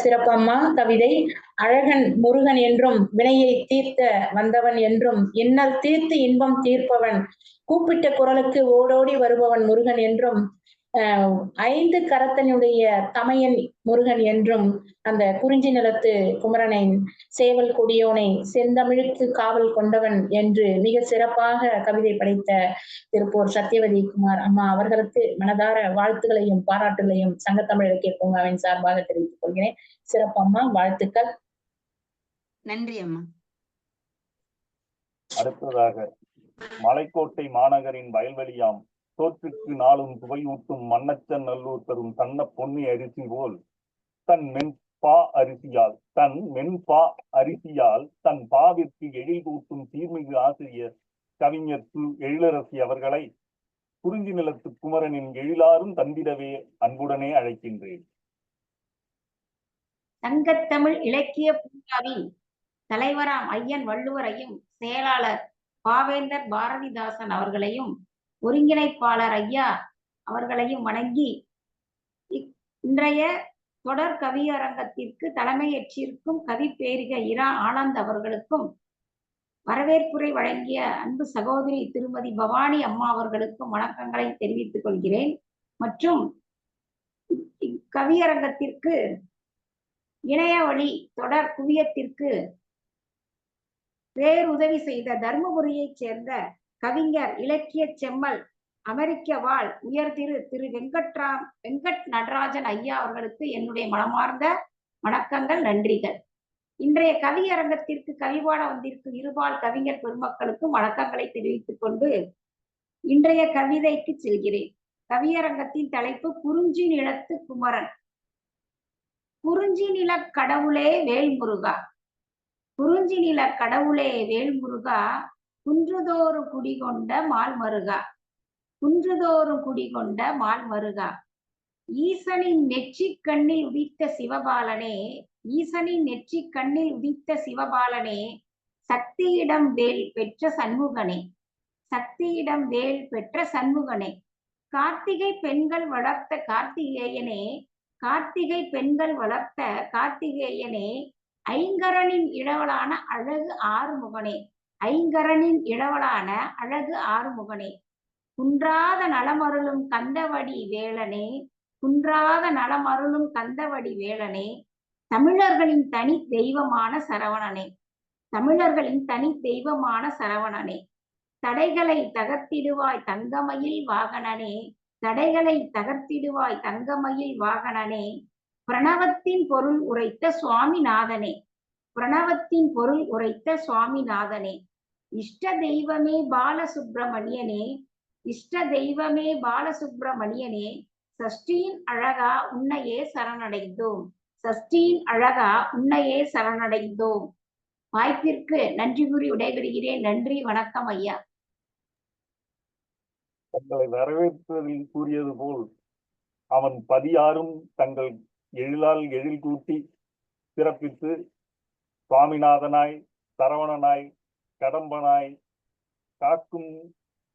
சிறப்பம்மா கவிதை. அழகன் முருகன் என்றும் வினையை தீர்த்த வந்தவன் என்றும் இன்னல் தீர்த்து இன்பம் தீர்ப்பவன், கூப்பிட்ட குரலுக்கு ஓடோடி வருபவன் முருகன் என்றும், ஐந்து கரத்தனுடைய தமையன் முருகன் என்றும், அந்த குறிஞ்சி நிலத்து குமரனை சேவல் கொடியோனை செந்தமிழுக்கு காவல் கொண்டவன் என்று மிக சிறப்பாக கவிதை படைத்த திருப்பூர் சத்தியவதி குமார் அம்மா அவர்களுக்கு மனதார வாழ்த்துக்களையும் பாராட்டுகளையும் சங்கத்தமிழ் இலக்கிய பூங்காவின் சார்பாக தெரிவித்துக் கொள்கிறேன். சிறப்பம்மா, வாழ்த்துக்கள். நன்றி அம்மா. அடுத்ததாக மலைக்கோட்டை மாநகரின் வயல்வெளியாம் தோற்றுக்கு நாளும் சுவையூட்டும் மன்னச்சன் நல்லூர் தரும் சன்ன பொன்னி அரிசி போல் தன் மென்பா அரிசியால் தன் பாவிற்கு எழில் கூட்டும் சீர்மிகு ஆசிரியர் கவிஞர் எழிலரசி அவர்களை குறிஞ்சி நிலத்து குமரனின் எழிலாரும் தந்திடவே அன்புடனே அழைக்கின்றேன். சங்கத்தமிழ் இலக்கிய பூங்காவின் தலைவராம் ஐயன் வள்ளுவரையும் செயலாளர் பாவேந்தர் பாரதிதாசன் அவர்களையும் ஒருங்கிணைப்பாளர் ஐயா அவர்களையும் வணங்கி இன்றைய தொடர் கவியரங்கத்திற்கு தலைமையேற்றிருக்கும் கவிப்பேரிகை இரா ஆனந்த் அவர்களுக்கும், வரவேற்புரை வழங்கிய அன்பு சகோதரி திருமதி பவானி அம்மா அவர்களுக்கும் வணக்கங்களை தெரிவித்துக் கொள்கிறேன். மற்றும் இக்கவியரங்கத்திற்கு இணைய வழி தொடர் குவியத்திற்கு பேருதவி செய்த தர்மபுரியைச் சேர்ந்த கவிஞர் இலக்கிய செம்மல் அமெரிக்க வாழ் உயர் திரு வெங்கட் நடராஜன் ஐயா அவர்களுக்கு என்னுடைய மனமார்ந்த வணக்கங்கள், நன்றிகள். இன்றைய கவியரங்கத்திற்கு கவிபாட வந்திருக்கும் இருபால் கவிஞர் பெருமக்களுக்கும் வணக்கங்களை தெரிவித்துக் கொண்டு இன்றைய கவிதைக்கு செல்கிறேன். கவியரங்கத்தின் தலைப்பு குறிஞ்சி நிலத்து குமரன். குறிஞ்சி நில கடவுளே வேல்முருகா, குறிஞ்சி நில கடவுளே வேல்முருகா, குன்றுதோறும் குடிகொண்ட மால்மருகா, குன்றுதோறும் குடிகொண்ட மால்மருகா, ஈசனின் நெற்றிக் கண்ணில் உதித்த சிவபாலனே, ஈசனின் நெற்றிக் கண்ணில் உதித்த சிவபாலனே, சக்தியிடம் வேல் பெற்ற சண்முகனே, சக்தியிடம் வேல் பெற்ற சண்முகனே, கார்த்திகை பெண்கள் வளர்த்த கார்த்திகேயனே, கார்த்திகை பெண்கள் வளர்த்த கார்த்திகேயனே, ஐங்கரனின் இளவலான அழகு ஆறுமுகனே, ஐங்கரனின் இளவலான அழகு ஆறுமுகனே, குன்றாத நலமருளும் கந்தவடி வேலனே, குன்றாத நலமருளும் கந்தவடி வேலனே, தமிழர்களின் தனி தெய்வமான சரவணனே, தமிழர்களின் தனி தெய்வமான சரவணனே, தடைகளை தகர்த்திடுவாய் தங்கமயில் வாகனனே, தடைகளை தகர்த்திடுவாய் தங்கமயில் வாகனனே, பிரணவத்தின் பொருள் உரைத்த சுவாமிநாதனே, பிரணவத்தின் பொருள் உரைத்த சுவாமிநாதனே, இஷ்ட தெய்வமே பாலசுப்பிரமணியனே, இஷ்ட தெய்வமே பாலசுப்பிரமணியனே, சஷ்டியின் அழகா உன்னையே சரணடைந்தோம், சஷ்டியின் அழகா உன்னையே சரணடைந்தோம். வாய்ப்பிற்கு நன்றி கூறி விடைபெறுகிறேன். நன்றி, வணக்கம் ஐயா. தங்களை வரவேற்பதில் கூறியது போல் அவன் பதியாரும் தங்கள் எழிலால் எழில் கூட்டி சிறப்பித்து சுவாமிநாதனாய், சரவணனாய், கடம்பனாய், காக்கும்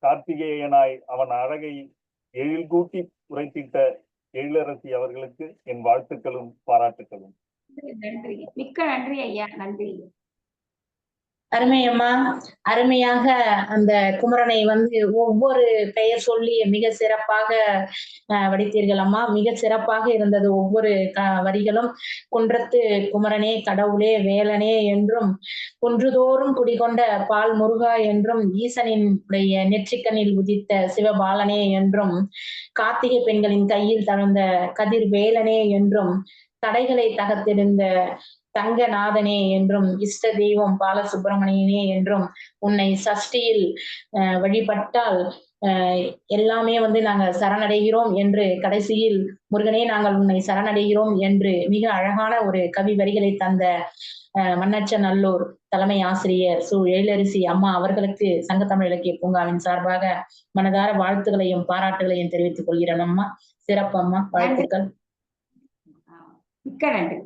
கார்த்திகேயனாய் அவன் அழகை எழில் கூட்டி உரைத்திட்ட எழிலரசி அவர்களுக்கு என் வாழ்த்துக்களும் பாராட்டுக்களும். நன்றி, மிக்க நன்றி ஐயா, நன்றி. அருமை அம்மா, அருமையாக அந்த குமரனை ஒவ்வொரு பெயர் சொல்லி மிக சிறப்பாக வடித்தீர்கள் அம்மா. மிக சிறப்பாக இருந்தது ஒவ்வொரு வரிகளும். குன்றத்து குமரனே கடவுளே வேலனே என்றும், குன்றுதோறும் குடிகொண்ட பால் முருகா என்றும், ஈசனின் உடைய நெற்றிக்கண்ணில் உதித்த சிவபாலனே என்றும், கார்த்திகை பெண்களின் கையில் தழுந்த கதிர் வேலனே என்றும், தடைகளை தகர்த்திருந்த தங்கநாதனே என்றும், இஷ்ட தெய்வம் பாலசுப்பிரமணியனே என்றும், உன்னை சஷ்டியில் வழிபட்டால் எல்லாமே நாங்க சரணடைகிறோம் என்று, கடைசியில் முருகனே நாங்கள் உன்னை சரணடைகிறோம் என்று மிக அழகான ஒரு கவி வரிகளை தந்த மண்ணச்ச நல்லூர் தலைமை ஆசிரியர் சு எழிலரசி அம்மா அவர்களுக்கு சங்கத்தமிழ் இலக்கிய பூங்காவின் சார்பாக மனதார வாழ்த்துக்களையும் பாராட்டுகளையும் தெரிவித்துக் கொள்கிறேன் அம்மா. சிறப்பு அம்மா, வாழ்த்துக்கள். மிக்க நன்றி.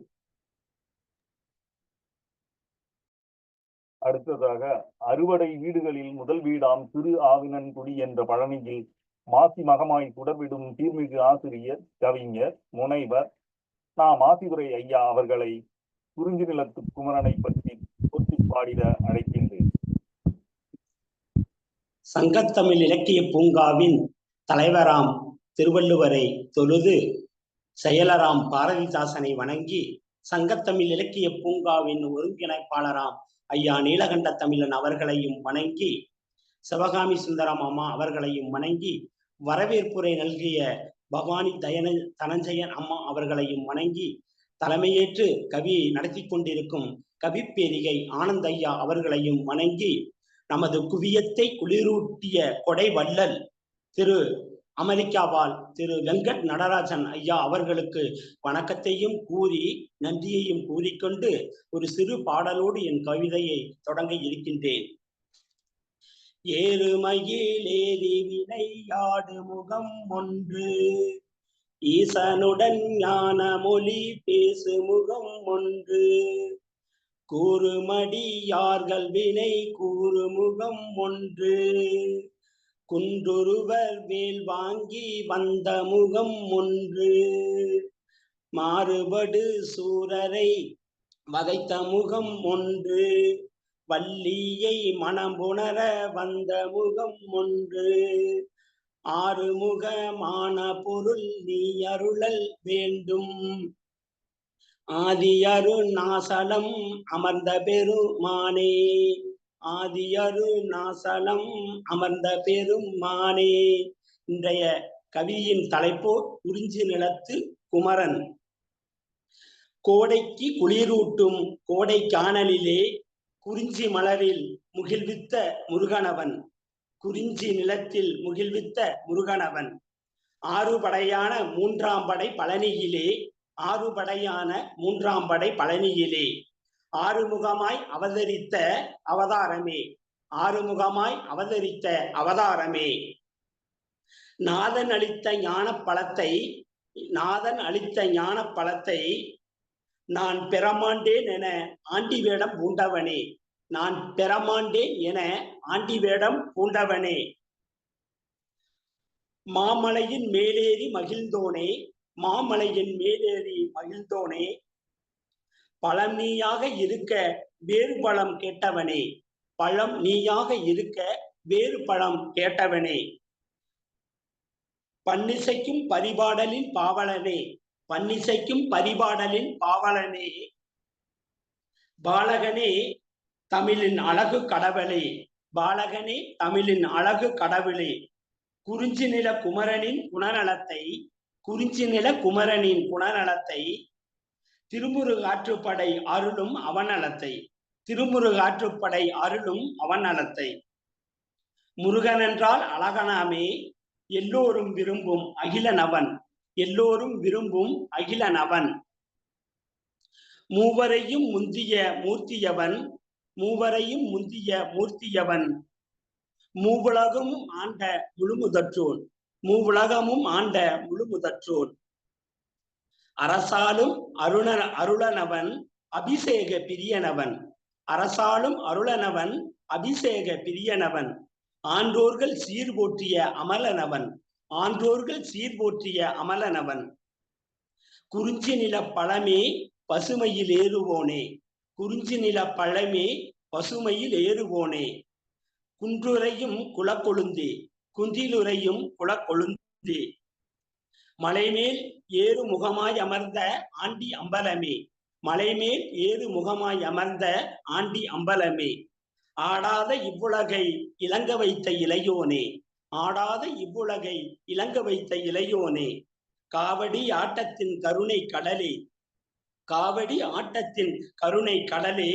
அடுத்ததாக அறுவடை வீடுகளில் முதல் வீடாம் திரு ஆவினன்குடி என்ற பழனியில் மாசி மகமாய் சுடர்விடும் தீர்மிகு ஆசிரியர் கவிஞர் முனைவர் மாசிதுரை ஐயா அவர்களை குறிஞ்சி நிலத்து குமரனை பற்றி போற்றி பாடிட அழைக்கின்றேன். சங்கத்தமிழ் இலக்கிய பூங்காவின் தலைவராம் திருவள்ளுவரை தொழுது, செயலராம் பாரதிதாசனை வணங்கி, சங்கத்தமிழ் இலக்கிய பூங்காவின் ஒருங்கிணைப்பாளராம் ஐயா நீலகண்ட தமிழன் அவர்களையும் வணங்கி, சிவகாமி சுந்தரம் அம்மா அவர்களையும் வணங்கி, வரவேற்புரை நல்கிய பவானி தனஞ்சயன் அம்மா அவர்களையும் வணங்கி, தலைமையேற்று கவியை நடத்தி கொண்டிருக்கும் கவிப்பேரிகை ஆனந்த் ஐயா அவர்களையும் வணங்கி, நமது குவியத்தை குளிரூட்டிய கொடை வள்ளல் திரு அமெரிக்காவால் திரு வெங்கட் நடராஜன் ஐயா அவர்களுக்கு வணக்கத்தையும் கூறி நன்றியையும் கூறிக்கொண்டு ஒரு சிறு பாடலோடு என் கவிதையை தொடங்க இருக்கின்றேன். ஏறுமயிலேறி விளையாடு முகம் ஒன்று, ஈசனுடன் ஞான மொழி பேசு முகம் ஒன்று, கூறுமடியார்கள் வினை கூறு முகம் ஒன்று, குன்றுருவர் வேல் வாங்கி வந்த முகம் ஒன்று, மாறுபடு சூரரை வதைத்த முகம் ஒன்று, வள்ளியை மனம்புணர வந்த முகம் ஒன்று. ஆறுமுகமான பொருள் நீ அருளல் வேண்டும், ஆதியரு நாசலம் அமர்ந்த பெருமானே. ஆதியரு நாசலம் அமர்ந்த பெருமானே. இன்றைய கவியின் தலைப்போ குறிஞ்சி நிலத்து குமரன். கோடைக்கு குளிரூட்டும் கோடை காணலிலே குறிஞ்சி மலரில் முகில்வித்த முருகனவன். குறிஞ்சி நிலத்தில் முகில்வித்த முருகனவன். ஆறுபடையான மூன்றாம் படை பழனியிலே, ஆறுபடையான மூன்றாம் படை பழனியிலே ஆறுமுகமாய் அவதரித்த அவதாரமே, ஆறுமுகமாய் அவதரித்த அவதாரமே. நாதன் அளித்த ஞான பழத்தை, நாதன் அளித்த ஞான பழத்தை நான் பெறமாண்டேன் என ஆண்டி வேடம் பூண்டவனே, நான் பெறமாண்டேன் என ஆண்டி வேடம் பூண்டவனே. மாமலையின் மேலேறி மகிழ்ந்தோனே, மாமலையின் மேலேறி மகிழ்ந்தோனே. பழம் நீயாக இருக்க வேறு பழம் கேட்டவனே, பழம் நீயாக இருக்க வேறு பழம் கேட்டவனே. பன்னிசைக்கும் பரிபாடலின் பாவலனே, பன்னிசைக்கும் பரிபாடலின் பாவலனே. பாலகனே தமிழின் அழகு கடவுளே, பாலகனே தமிழின் அழகு கடவுளே. குறிஞ்சி நில குமரனின் குணநலத்தை, குறிஞ்சி நில குமரனின் குணநலத்தை திருமுருகாற்றுப்படை அருளும் அவநலத்தை, திருமுருகாற்றுப்படை அருளும் அவநலத்தை. முருகன் என்றால் அழகனாமே, எல்லோரும் விரும்பும் அகிலனவன், எல்லோரும் விரும்பும் அகிலனவன். மூவரையும் முந்திய மூர்த்தியவன், மூவரையும் முந்திய மூர்த்தியவன். மூவுலகமும் ஆண்ட முழுமுதற்றோன், மூவுலகமும் ஆண்ட முழுமுதற்றோன். அரசாலும் அருளனவன் அபிஷேக பிரியனவன், அரசாலும் அருளனவன் அபிஷேக பிரியனவன். ஆன்றோர்கள் சீர் போற்றிய அமலனவன், ஆன்றோர்கள் சீர் போற்றிய அமலனவன். குறிஞ்சி நில பழமே பசுமையில் ஏறுவோனே, குறிஞ்சி நில பழமே பசுமையில் ஏறுவோனே. குன்றுரையும் குலக்கொழுந்தே, குந்திலுரையும் குலக்கொழுந்தே. மலைமேல் ஏறு முகமாய் அமர்ந்த ஆண்டி அம்பலமே, மலைமேல் ஏறு முகமாய் அமர்ந்த ஆண்டி அம்பலமே. ஆடாத இவ்வுலகை இலங்க வைத்த இளையோனே, ஆடாத இவ்வுலகை இலங்க வைத்த இளையோனே. காவடி ஆட்டத்தின் கருணை கடலே, காவடி ஆட்டத்தின் கருணை கடலே.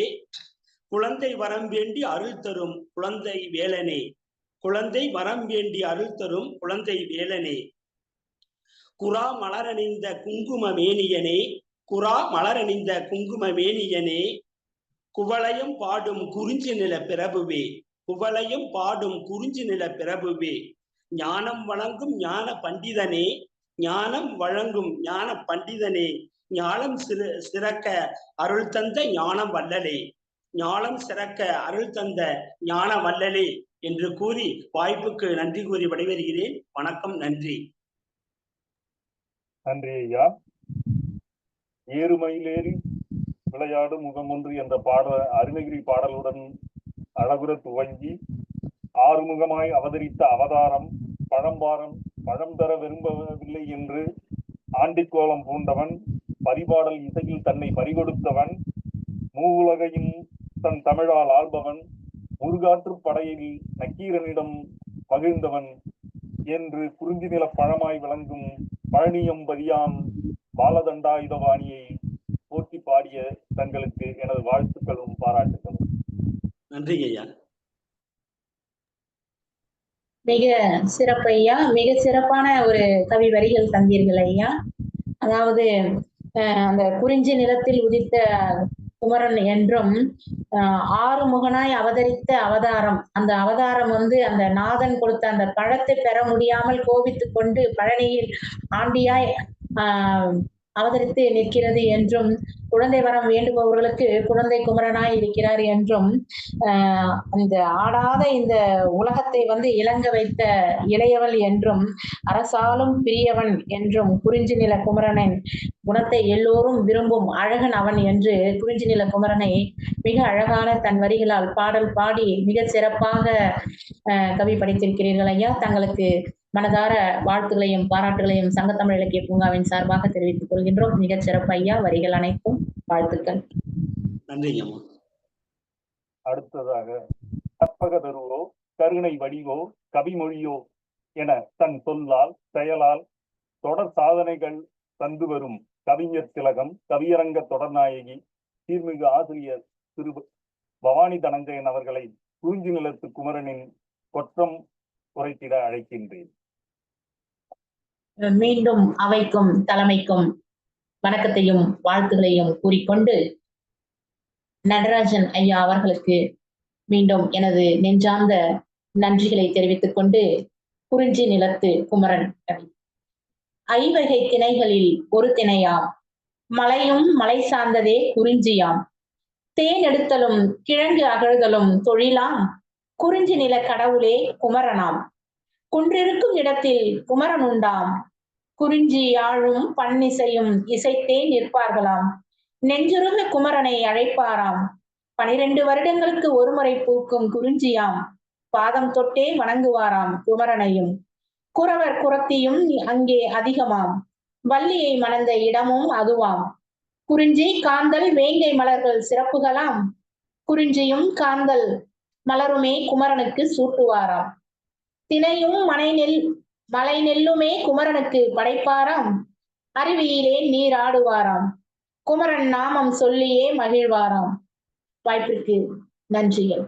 குழந்தை வரம் வேண்டி அருள் தரும் குழந்தை வேலனே, குழந்தை வரம் வேண்டி அருள் தரும் குழந்தை வேலனே. குறா மலரணிந்த குங்கும மேனியனே, குறா மலரணிந்த குங்கும மேனியனே. குவளையம் பாடும் குறிஞ்சி நில பிரபுவே, குவளையம் பாடும் குறிஞ்சி நில பிரபுவே. ஞானம் வழங்கும் ஞான பண்டிதனே, ஞானம் வழங்கும் ஞான பண்டிதனே. ஞானம் சிறக்க அருள் தந்த ஞானம் வல்லலே, ஞானம் சிறக்க அருள் தந்த ஞான வல்லலே என்று கூறி வாய்ப்புக்கு நன்றி கூறி விடைபெறுகிறேன். வணக்கம், நன்றி. நன்றி ஐயா. ஏறுமயிலேறி விளையாடும் முகம் ஒன்று என்ற பாடல் அருணகிரி பாடலுடன் அழகுற துவங்கி ஆறுமுகமாய் அவதரித்த அவதாரம் பழம் தர விரும்பவில்லை என்று ஆண்டிக்கோலம் பூண்டவன், பரிபாடல் இசையில் தன்னை பறிகொடுத்தவன், மூவுலகையும் தன் தமிழால் ஆள்பவன், முருகாற்று படையில் நக்கீரனிடம் மகிழ்ந்தவன் என்று குறிஞ்சி நில பழமாய் விளங்கும் பழனியம்பதியான் பாலதண்டாயுதபாணியை போற்றி பாடிய தங்களுக்கு எனது வாழ்த்துக்களும் பாராட்டுகளும். நன்றி ஐயா. மிக சிறப்பு ஐயா, மிக சிறப்பான ஒரு கவி வரிகள் தந்தீர்கள் ஐயா. அதாவது அந்த குறிஞ்சி நிலத்தில் உதித்த குமரன் என்றும் ஆறுமுகனாய் அவதரித்த அவதாரம், அந்த அவதாரம் அந்த நாதன் கொடுத்த அந்த பழத்தை பெற முடியாமல் கோபித்துக் கொண்டு பழனியில் ஆண்டியாய் அவதரித்து நிற்கிறது என்றும், குழந்தை வரம் வேண்டுபவர்களுக்கு குழந்தை குமரனாய் இருக்கிறார் என்றும், அந்த ஆடாத இந்த உலகத்தை இலங்க வைத்த இளையவள் என்றும், அரசாலும் பிரியவன் என்றும், குறிஞ்சி நில குமரனின் குணத்தை எல்லோரும் விரும்பும் அழகன் அவன் என்று குறிஞ்சி நில குமரனை மிக அழகான தன் வரிகளால் பாடல் பாடி மிக சிறப்பாக கவி படைத்திருக்கிறீர்கள் ஐயா. தங்களுக்கு மனதார வாழ்த்துகளையும் பாராட்டுகளையும் சங்கத்தமிழ் இலக்கிய பூங்காவின் சார்பாக தெரிவித்துக் கொள்கின்றோம். மிகச் சிறப்பு ஐயா. வரிகள் அனைத்தும் வாழ்த்துக்கள். நன்றிங்கம்மா. அடுத்ததாக கற்பகதருவோ கருணை வடிவோ கவிமொழியோ என தன் சொல்லால் செயலால் தொடர் சாதனைகள் தந்து வரும் கவிஞர் திலகம், கவியரங்க தொடர்நாயகி, சீர்மிகு ஆசிரியர் திரு பவானி தனஞ்சயன் அவர்களை குறிஞ்சி நிலத்து குமரனின் கொற்றம் உரைத்திட அழைக்கின்றேன். மீண்டும் அவைக்கும் தலைமைக்கும் வணக்கத்தையும் வாழ்த்துகளையும் கூறிக்கொண்டு, நடராஜன் ஐயா அவர்களுக்கு மீண்டும் எனது நெஞ்சார்ந்த நன்றிகளை தெரிவித்துக் கொண்டு, குறிஞ்சி நிலத்து குமரன் கவி. ஐவகை திணைகளில் ஒரு திணையாம், மலையும் மலை சார்ந்ததே குறிஞ்சியாம், தேன் எடுத்தலும் கிழங்கு அகழ்தலும் தொழிலாம், குறிஞ்சி நில கடவுளே குமரனாம், குன்றிருக்கும் இடத்தில் குமரன் உண்டாம், குறிஞ்சி யாழும் பன்னிசையும் இசைத்தே நிற்பார்களாம், நெஞ்சுருக குமரனை அழைப்பாராம், 12 வருடங்களுக்கு ஒருமுறை பூக்கும் குறிஞ்சியாம், பாதம் தொட்டே வணங்குவாராம் குமரனையும், குறவர் குறத்தியும் அங்கே அதிகமாம், வள்ளியை மணந்த இடமும் அதுவாம், குறிஞ்சி காந்தல் வேங்கை மலர்கள் சிறப்புகளாம், குறிஞ்சியும் காந்தல் மலருமே குமரனுக்கு சூட்டுவாராம், தினையும் மலை நெல்லுமே குமரனுக்கு படைப்பாராம், அருவியிலே நீராடுவாராம், குமரன் நாமம் சொல்லியே மகிழ்வாராம். வாய்ப்பிற்கு நன்றிகள்.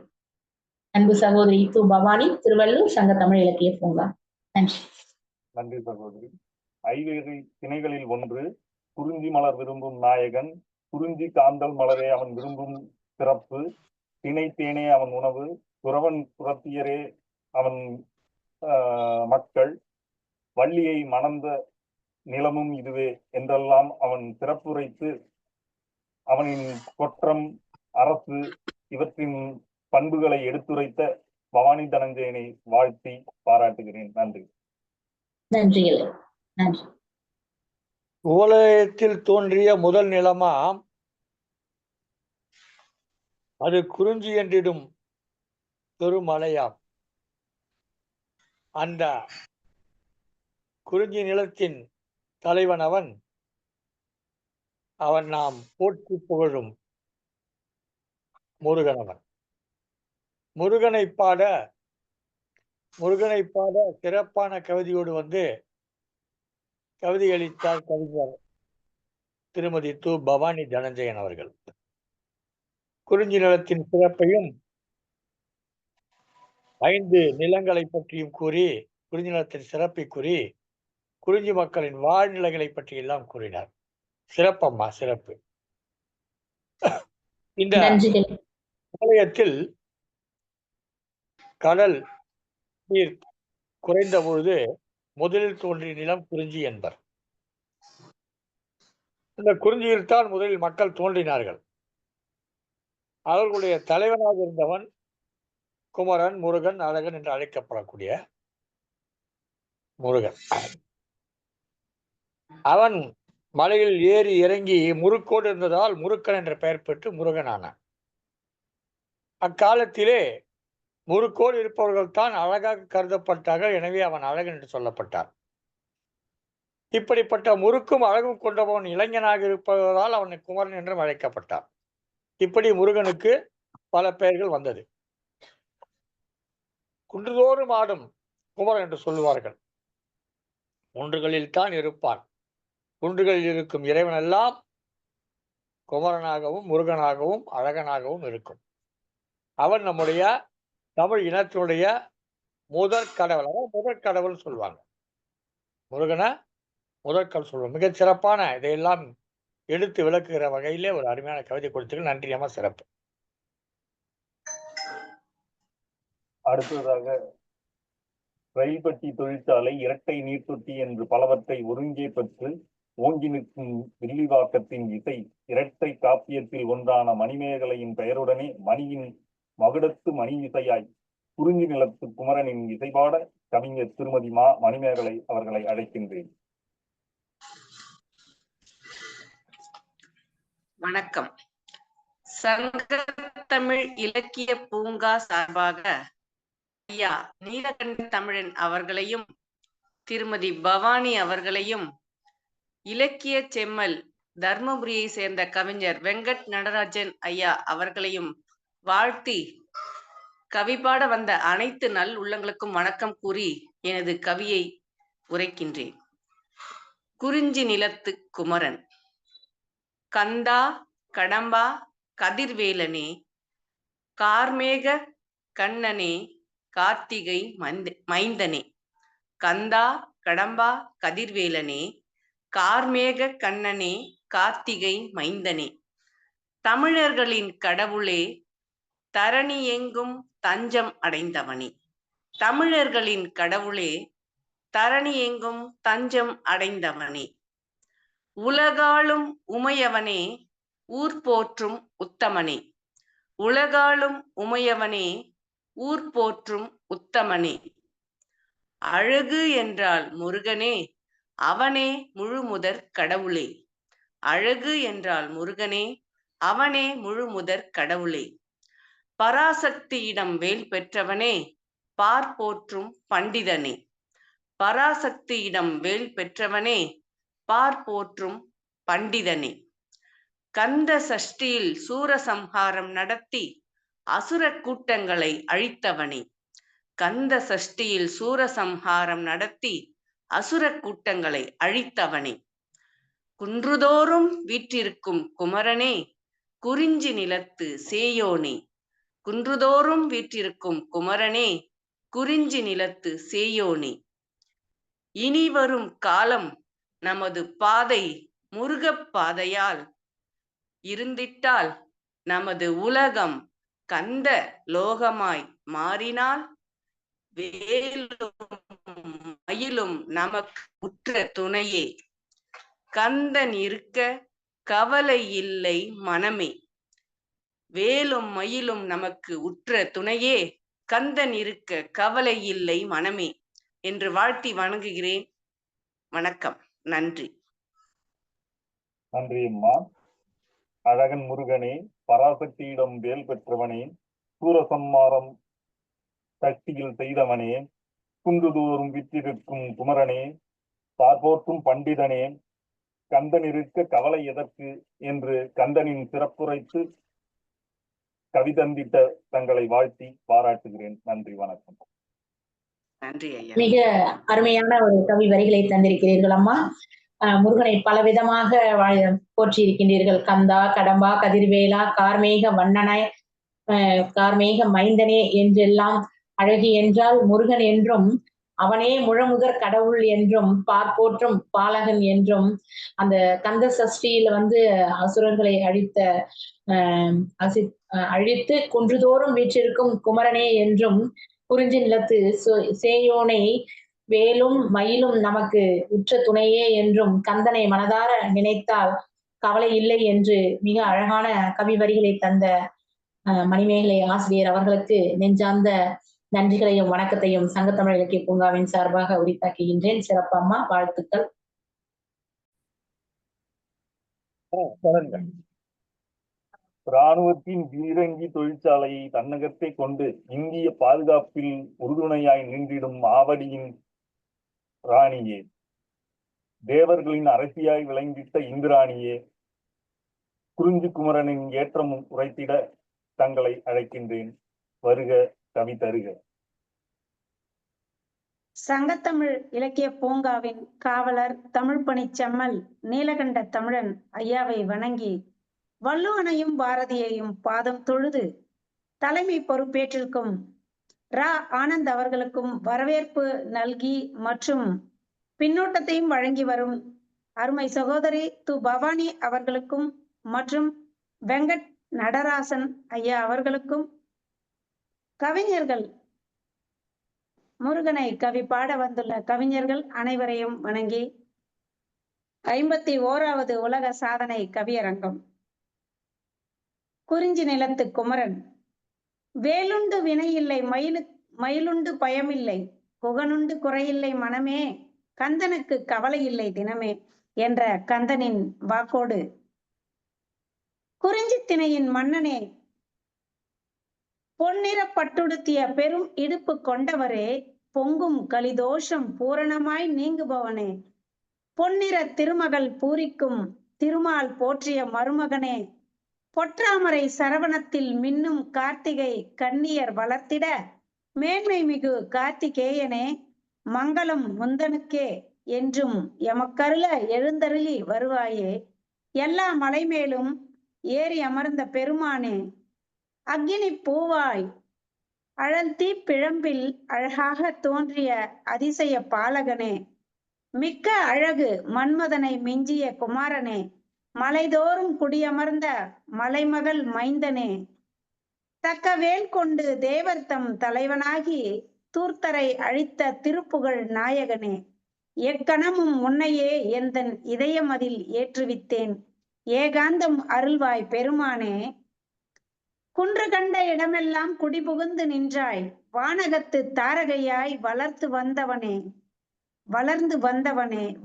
அன்பு சகோதரி து. பவானி, திருவள்ளூர் சங்கத்தமிழ் இலக்கிய பூங்கா. நன்றி. நன்றி சகோதரி. ஐவேறு திணைகளில் ஒன்று குறிஞ்சி மலர் விரும்பும் நாயகன், குறிஞ்சி காந்தல் மலரே அவன் விரும்பும் சிறப்பு, திணை தேனே அவன் உணவு, குறவன் குறத்தியரே அவன் மக்கள், வள்ளியை மணந்த நிலமும் இதுவே என்றெல்லாம் அவன் சிறப்புரைத்து அவனின் கொற்றம், அரசு இவற்றின் பண்புகளை எடுத்துரைத்த பவானி தனஞ்சயனை வாழ்த்தி பாராட்டுகிறேன். நன்றி. நன்றிகள். நன்றி. உலகத்தில் தோன்றிய முதல் நிலமாம் அது குறிஞ்சி என்றிடும் பெருமலையாம். அந்த குறிஞ்சி நிலத்தின் தலைவன் அவன் நாம் போற்றி புகழும் முருகனவன். முருகனை பாட சிறப்பான கவிதையோடு கவிதை அளித்தார் கவிஞர் திருமதி து. பவானி தனஞ்சயன் அவர்கள். குறிஞ்சி நிலத்தின் சிறப்பையும் 5 நிலங்களை பற்றியும் கூறி, குறிஞ்சி நிலத்தின் சிறப்பை கூறி, குறிஞ்சி மக்களின் வாழ்நிலைகளை பற்றி எல்லாம் கூறினார். சிறப்பம்மா, சிறப்பு. இந்த ஆலயத்தில் கடல் நீர் குறைந்த பொழுது முதலில் தோன்றிய நிலம் குறிஞ்சி என்பர். இந்த குறிஞ்சியில் தான் முதலில் மக்கள் தோன்றினார்கள். அவர்களுடைய தலைவனாக இருந்தவன் குமரன், முருகன், அழகன் என்று அழைக்கப்படக்கூடிய முருகன். அவன் மலையில் ஏறி இறங்கி முறுக்கோடு இருந்ததால் முருக்கன் என்ற பெயர் பெற்று முருகனானான். அக்காலத்திலே முறுக்கோடு இருப்பவர்கள் தான் அழகாக கருதப்பட்டார்கள். எனவே அவன் அழகன் என்று சொல்லப்பட்டார். இப்படிப்பட்ட முறுக்கும் அழகும் கொண்டவன் இளைஞனாக இருப்பதால் அவன் குமரன் என்றும் அழைக்கப்பட்டான். இப்படி முருகனுக்கு பல பெயர்கள் வந்தது. குன்றுதோறும் ஆடும் குமரன் என்று சொல்லுவார்கள். குன்றுகளில் தான் இருப்பான். குன்றுகளில் இருக்கும் இறைவன் எல்லாம் குமரனாகவும் முருகனாகவும் அழகனாகவும் இருக்கும். அவன் நம்முடைய தமிழ் இனத்தினுடைய முதற் கடவுள். அவன் முதற் கடவுள் சொல்லுவாங்க. முருகனை முதற்கடவுள் சொல்லுவாங்க. மிகச் சிறப்பான இதையெல்லாம் எடுத்து விளக்குகிற வகையிலே ஒரு அருமையான கவிதை கொடுத்தீர்கள். நன்றி அம்மா, சிறப்பு. அடுத்ததாக ரயில் பெட்டி தொழிற்சாலை, இரட்டை நீர்த்தொட்டி என்று பலவற்றை ஒருங்கே பெற்று ஓங்கி நிற்கும் வில்லிவாக்கத்தின் இசை இரட்டை காப்பியத்தில் ஒன்றான மணிமேகலையின் பெயருடனே மணியின் மகுடத்து மணி இசையாய் குறிஞ்சி நிலத்து குமரனின் இசைபாட கவிஞர் திருமதி மணிமேகலை அவர்களை அழைக்கின்றேன். வணக்கம். சங்கத்தமிழ் இலக்கிய பூங்கா சார்பாக ஐயா நீலகண்ட தமிழன் அவர்களையும் திருமதி பவானி அவர்களையும் இலக்கிய செம்மல் தர்மபுரியை சேர்ந்த கவிஞர் வெங்கட் நடராஜன் ஐயா அவர்களையும் வாழ்த்தி கவிபாட வந்த அனைத்து நல் உள்ளங்களுக்கும் வணக்கம் கூறி எனது கவியை உரைக்கின்றேன். குறிஞ்சி நிலத்து குமரன். கந்தா கடம்பா கதிர்வேலனே, கார்மேக கண்ணனே, கார்த்திகை மைந்தனே. கந்தா கடம்பா கதிர்வேலனே, கார்மேக கண்ணனே, கார்த்திகை மைந்தனே. தமிழர்களின் கடவுளே, தரணி எங்கும் தஞ்சம் அடைந்தவனே. தமிழர்களின் கடவுளே, தரணி எங்கும் தஞ்சம் அடைந்தவனே. உலகாளும் உமையவனே, ஊர் போற்றும் உத்தமனே. உலகாளும் உமையவனே, ஊர் போற்றும் உத்தமனே. அழகு என்றால் முருகனே, அவனே முழுமுதற் கடவுளே. அழகு என்றால் முருகனே, அவனே முழுமுதற் கடவுளே. பராசக்தியிடம் வேல் பெற்றவனே, பார் போற்றும் பண்டிதனே. பராசக்தியிடம் வேல் பெற்றவனே, பார் போற்றும் பண்டிதனே. கந்த சஷ்டியில் சூரசம்ஹாரம் நடத்தி அசுர கூட்டங்களை அழித்தவனே. கந்த சஷ்டியில் சூரசம்ஹாரம் நடத்தி அசுர கூட்டங்களை அழித்தவனே. குன்றுதோறும் வீற்றிருக்கும் குமரனே, குறிஞ்சி நிலத்து சேயோனே. குன்றுதோறும் வீற்றிருக்கும் குமரனே, குறிஞ்சி நிலத்து சேயோனே. இனி வரும் காலம் நமது பாதை முருகப் பாதையால் இருந்திட்டால், நமது உலகம் கந்த லோகமாய் மாறினால், வேலும் மயிலும் நமக்கு உற்ற துணையே. கந்தன் இருக்க கவலை இல்லை மனமே. வேலும் மயிலும் நமக்கு உற்ற துணையே, கந்தன் இருக்க கவலை இல்லை மனமே என்று வாழ்த்தி வணங்குகிறேன். வணக்கம். நன்றி. நன்றி அம்மா. அழகன் முருகனே, பராசக்தியிடம் வேல் பெற்றவனே, சூரசம்மாரம் சக்தியில் செய்தவனே, குன்றுதோறும் விற்றிருக்கும் குமரனே, பார்போற்றும் பண்டிதனே, கந்தன் இருக்க கவலை எதற்கு என்று கந்தனின் சிறப்புரைத்து கவிதந்திட்ட தங்களை வாழ்த்தி பாராட்டுகிறேன். நன்றி, வணக்கம். நன்றி ஐயா. மிக அருமையான ஒரு கவி வரிகளை தந்திருக்கிறீர்கள் அம்மா. முருகனை பல விதமாக போற்றி இருக்கின்றீர்கள். கந்தா கடம்பா கதிர்வேலா கார்மேக வண்ணனாய் கார்மேக மைந்தனே என்றெல்லாம். அழகி என்றால் முருகன் என்றும், அவனே முழமுதற் கடவுள் என்றும், பார்ப்போற்றும் பாலகன் என்றும், அந்த கந்த சஷ்டியில அசுரர்களை அழித்து குன்றுதோறும் வீற்றிருக்கும் குமரனே என்றும், குறிஞ்சி நிலத்து சேயோனை வேலும் மயிலும் நமக்கு உற்ற துணையே என்றும், கந்தனை மனதார நினைத்தால் கவலை இல்லை என்று மிக அழகான கவி வரிகளை தந்த மணிமேகலை ஆசிரியர் அவர்களுக்கு நெஞ்சார்ந்த நன்றிகளையும் வணக்கத்தையும் சங்கத்தமிழ் இலக்கிய பூங்காவின் சார்பாக உரித்தாக்குகின்றேன். சிறப்பம்மா, வாழ்த்துக்கள். இராணுவத்தின் பீரங்கி தொழிற்சாலையை தன்னகத்தை கொண்டு இந்திய பாதுகாப்பில் உறுதுணையாய் நின்றிடும் ஆவடியின் ராணியே, தேவர்களின் அரசியாய் விளங்கிட்ட இந்திராணியே, குறிஞ்சி குமரனின் ஏற்றமும் உரைத்திட தங்களை அழைக்கின்றேன். வருக, கவி தருக. சங்கத்தமிழ் இலக்கிய பூங்காவின் காவலர் தமிழ் பணிச்செம்மல் நீலகண்ட தமிழன் ஐயாவை வணங்கி வள்ளுவனையும் பாரதியையும் பாதம் தொழுது தலைமை பொறுப்பேற்றிருக்கும் ரா ஆனந்த் அவர்களுக்கும் வரவேற்பு நல்கி மற்றும் பின்னூட்டத்தையும் வழங்கி வரும் அருமை சகோதரி து பவானி அவர்களுக்கும் மற்றும் வெங்கட் நடராசன் ஐயா அவர்களுக்கும், கவிஞர்கள் முருகனை கவி பாட வந்துள்ள கவிஞர்கள் அனைவரையும் வணங்கி 51வது உலக சாதனை கவியரங்கம். குறிஞ்சி நிலத்து குமரன். வேலுண்டு வினையில்லை மயிலுண்டு பயமில்லை, குகனுண்டு குறையில்லை மனமே, கந்தனுக்கு கவலை இல்லை தினமே என்ற கந்தனின் வாக்கோடு, குறிஞ்சி திணையின் மன்னனே, பொன்னிற பட்டுடுத்திய பெரும் இடுப்பு கொண்டவரே, பொங்கும் கலிதோஷம் பூரணமாய் நீங்குபவனே, பொன்னிற திருமகள் பூரிக்கும் திருமால் போற்றிய மருமகனே, பொற்றாமரை சரவணத்தில் மின்னும் கார்த்திகை கன்னியர் வளர்த்திட மேன்மை மிகு கார்த்திகேயனே, மங்களம் முந்தனுக்கே என்றும் எமக்கருள எழுந்தருளி வருவாயே, எல்லா மலை மேலும் ஏறி அமர்ந்த பெருமானே, அக்கினி பூவாய் அழல் தீ பிழம்பில் அழகாக தோன்றிய அதிசய பாலகனே, மிக்க அழகு மன்மதனை மிஞ்சிய குமாரனே, மலைதோறும் குடியமர்ந்த மலைமகள் மைந்தனே, தக்க வேல் கொண்டு தேவர்தம் தலைவனாகி தூர்த்தரை அழித்த திருப்புகழ் நாயகனே, எக்கணமும் உன்னையே எந்தன் இதயமதில் ஏற்றுவித்தேன், ஏகாந்தம் அருள்வாய் பெருமானே, குன்று கண்ட இடமெல்லாம் குடிபுகுந்து நின்றாய், வானகத்து தாரகையாய் வளர்ந்து வந்தவனே,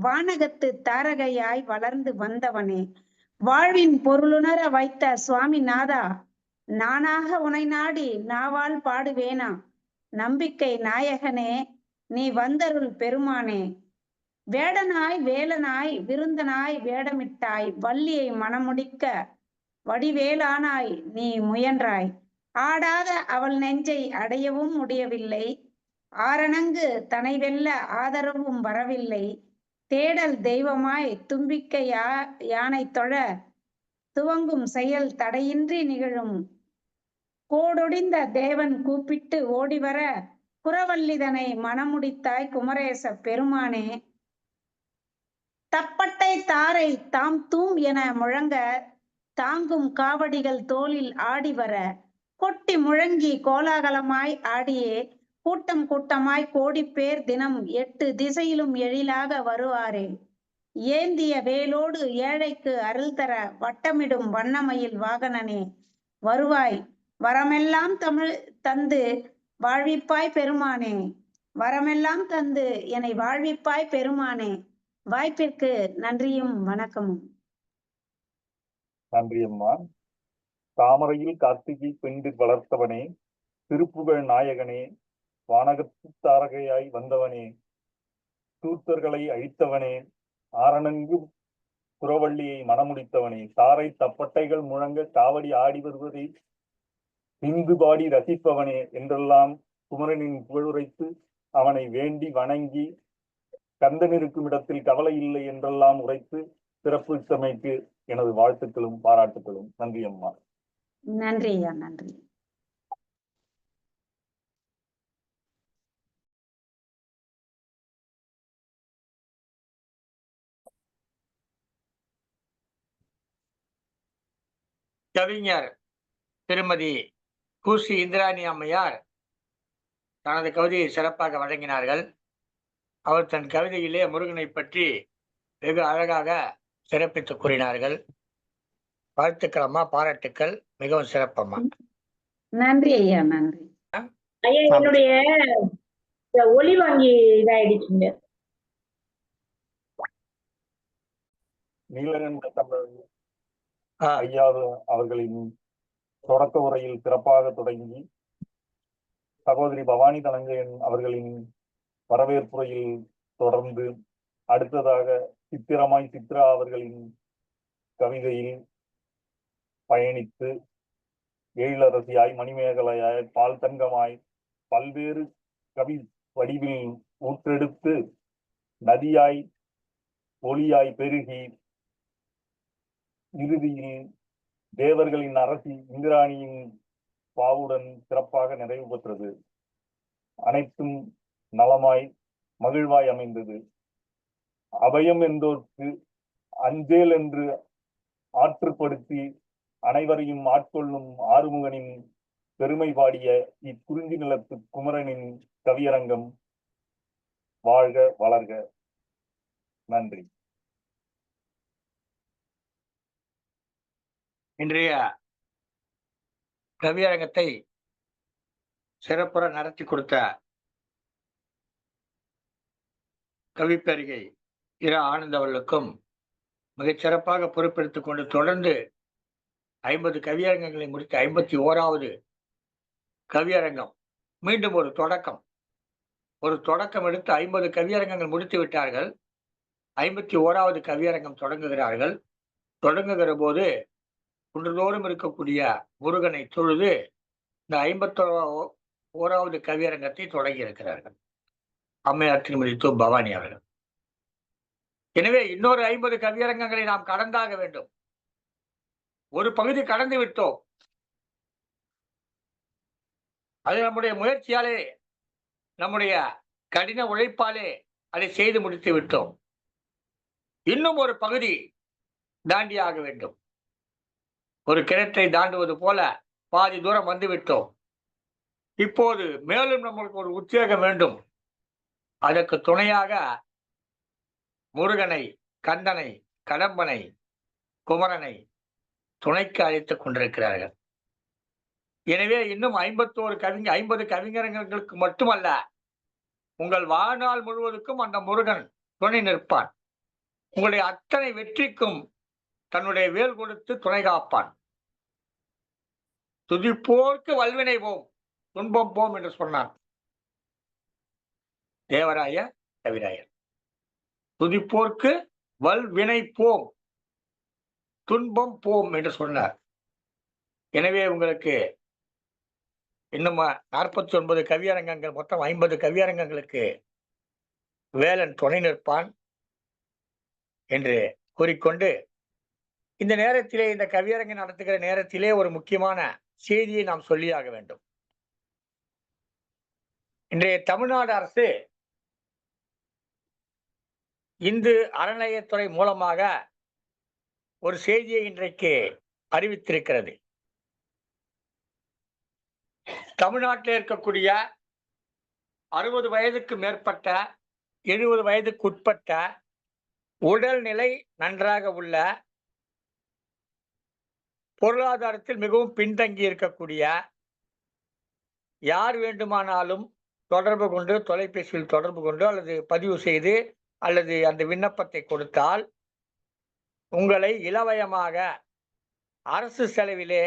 வானகத்து தாரகையாய் வளர்ந்து வந்தவனே, வாழ்வின் பொருளுணர வைத்த சுவாமிநாதா, நானாக உனை நாடி நாவால் பாடுவேனா, நம்பிக்கை நாயகனே, நீ வந்தருள் பெருமானே, வேடனாய் வேலனாய் விருந்தனாய் வேடமிட்டாய், வள்ளியை மணமுடிக்க வடிவேலானாய் நீ முயன்றாய், ஆடாத அவள் நெஞ்சை அடையவும் முடியவில்லை, ஆரணங்கு தனை வெல்ல ஆதரவும் வரவில்லை, தேடல் தெய்வமாய் தும்பிக்கை யானை தொழ துவங்கும் செயல் தடையின்றி நிகழும், கோடொடிந்த தேவன் கூப்பிட்டு ஓடிவர குறவல்லிதனை மணமுடித்தாய் குமரேச பெருமானே, தப்பட்டை தாரை தாம் தூம் என முழங்க தாங்கும் காவடிகள் தோளில் ஆடிவர, கொட்டி முழங்கி கோலாகலமாய் ஆடியே கூட்டம் கூட்டமாய் கோடிப்பேர் தினம் 8 திசையிலும் எழிலாக வருவாரே, ஏந்திய வேலோடு ஏழைக்கு அருள் தர வட்டமிடும் வண்ணமயில் வாகனனே, வருவாய் வரமெல்லாம் தமிழ் தந்து வாழ்விப்பாய் பெருமானே, வரமெல்லாம் தந்து என்னை வாழ்விப்பாய் பெருமானே. வாய்ப்பிற்கு நன்றியும் வணக்கமும். நன்றி அம்மா. தாமரையில் கார்த்திகை பெண்டில் வளர்த்தவனே, திருப்புகழ் நாயகனே, வானகத்து தாரகையாய் வந்தவனே, தூர்த்தர்களை அழித்தவனே, ஆரணங்கு புறவள்ளியை மணமுடித்தவனே, தாரை தப்பட்டைகள் முழங்க காவடி ஆடி வருவதை பிந்து பாடி ரசிப்பவனே என்றெல்லாம் குமரனின் புகழுரைத்து அவனை வேண்டி வணங்கி கந்தன் இருக்கும் இடத்தில் கவலை இல்லை என்றெல்லாம் உரைத்து சிறப்பித்தமைக்கு எனது வாழ்த்துக்களும் பாராட்டுகளும். நன்றி அம்மா. நன்றி ஐயா, நன்றி. கவிஞர் திருமதி கூசி இந்திராணி அம்மையார் தனது கவிதையை சிறப்பாக வழங்கினார்கள். அவர் தன் கவிதையிலே முருகனை பற்றி வெகு அழகாக சிறப்பித்து கூறினார்கள். வாழ்த்துக்கள் அம்மா, பாராட்டுக்கள், மிகவும் சிறப்பம்மா. நன்றி ஐயா, நன்றி ஐயா. என்னுடைய ஒலி வாங்கி இதாயிடுச்சுங்க. நீலகண்ட தமிழ் ஐயா அவர்களின் தொடக்க உரையில் சிறப்பாக தொடங்கி சகோதரி பவானி தனஞ்சயன் அவர்களின் வரவேற்புரையில் தொடர்ந்து அடுத்ததாக சித்ரா அவர்களின் கவிதையில் பயணித்து எழிலரசியாய், மணிமேகலையாய், பால் தங்கமாய் பல்வேறு கவி வடிவில் ஊற்றெடுத்து நதியாய் ஒளியாய் பெருகி இறுதியில் தேவர்களின் அரசி இந்திராணியின் பாவுடன் சிறப்பாக நிறைவு பெற்றது. அனைத்தும் நலமாய் மகிழ்வாய் அமைந்தது. அபயம் என்றோர்க்கு அஞ்சேல் என்று ஆற்றுப்படுத்தி அனைவரையும் ஆட்கொள்ளும் ஆறுமுகனின் பெருமை பாடிய இக்குறிஞ்சி நிலத்து குமரனின் கவியரங்கம் வாழ்க வளர்க. நன்றி. இன்றைய கவியரங்கத்தை சிறப்புற நடத்தி கொடுத்த கவிப்பேரிகை இரா ஆனந்த் அவர்களுக்கும் மிகச் சிறப்பாக பொறுப்பெடுத்துக் கொண்டு தொடர்ந்து 50 கவியரங்கங்களை முடித்து 51வது கவியரங்கம் மீண்டும் ஒரு தொடக்கம் எடுத்து 50 கவியரங்கங்கள் முடித்து விட்டார்கள். 51வது கவியரங்கம் தொடங்குகிறார்கள். தொடங்குகிற போது குன்றுதோறும் இருக்கக்கூடிய முருகனை தொழுது இந்த 51வது கவியரங்கத்தை தொடங்கி இருக்கிறார்கள் அம்மையார் திருமதி து. பவானி அவர்கள். எனவே இன்னொரு 50 கவியரங்கங்களை நாம் கடந்தாக வேண்டும். ஒரு பகுதி கடந்து விட்டோம். அது நம்முடைய முயற்சியாலே, நம்முடைய கடின உழைப்பாலே அதை செய்து முடித்து விட்டோம். இன்னும் ஒரு பகுதி தாண்டியாக வேண்டும். ஒரு கிணற்றை தாண்டுவது போல பாதி தூரம் வந்து விட்டோம். இப்போது மேலும் நம்மளுக்கு ஒரு உத்வேகம் வேண்டும். அதற்கு துணையாக முருகனை, கந்தனை, கடம்பனை, குமரனை துணைக்கு அழைத்துக் கொண்டிருக்கிறார்கள். எனவே இன்னும் 50 கவிஞர்களுக்கு மட்டுமல்ல, உங்கள் வாழ்நாள் முழுவதுக்கும் அந்த முருகன் துணை நிற்பான். உங்களுடைய அத்தனை வெற்றிக்கும் தன்னுடைய வேல் கொடுத்து துணை காப்பான். துதிப்போர்க்கு வல்வினை போம், துன்பம் போம் என்று சொன்னான் தேவராய கவிராயர். துதிப்போர்க்கு வல்வினை போம், துன்பம் போம் என்று சொன்னார். எனவே உங்களுக்கு இன்னும் 49 கவியரங்கங்கள், மொத்தம் 50 கவியரங்கங்களுக்கு வேலன் துணை நிற்பான் என்று கூறிக்கொண்டு, இந்த நேரத்திலே, இந்த கவியரங்கம் நடத்துகிற நேரத்திலே ஒரு முக்கியமான செய்தியை நாம் சொல்லியாக வேண்டும். இன்றைய தமிழ்நாடு அரசு இந்து அறநிலையத்துறை மூலமாக ஒரு செய்தியை இன்றைக்கு அறிவித்திருக்கிறது. தமிழ்நாட்டில் இருக்கக்கூடிய 60 வயதுக்கு மேற்பட்ட, 70 வயதுக்கு உட்பட்ட, உடல்நிலை நன்றாக உள்ள, பொருளாதாரத்தில் மிகவும் பின்தங்கி இருக்கக்கூடிய யார் வேண்டுமானாலும் தொடர்பு கொண்டு, தொலைபேசியில் தொடர்பு கொண்டு அல்லது பதிவு செய்து அல்லது அந்த விண்ணப்பத்தை கொடுத்தால் உங்களை இலவயமாக அரசு செலவிலே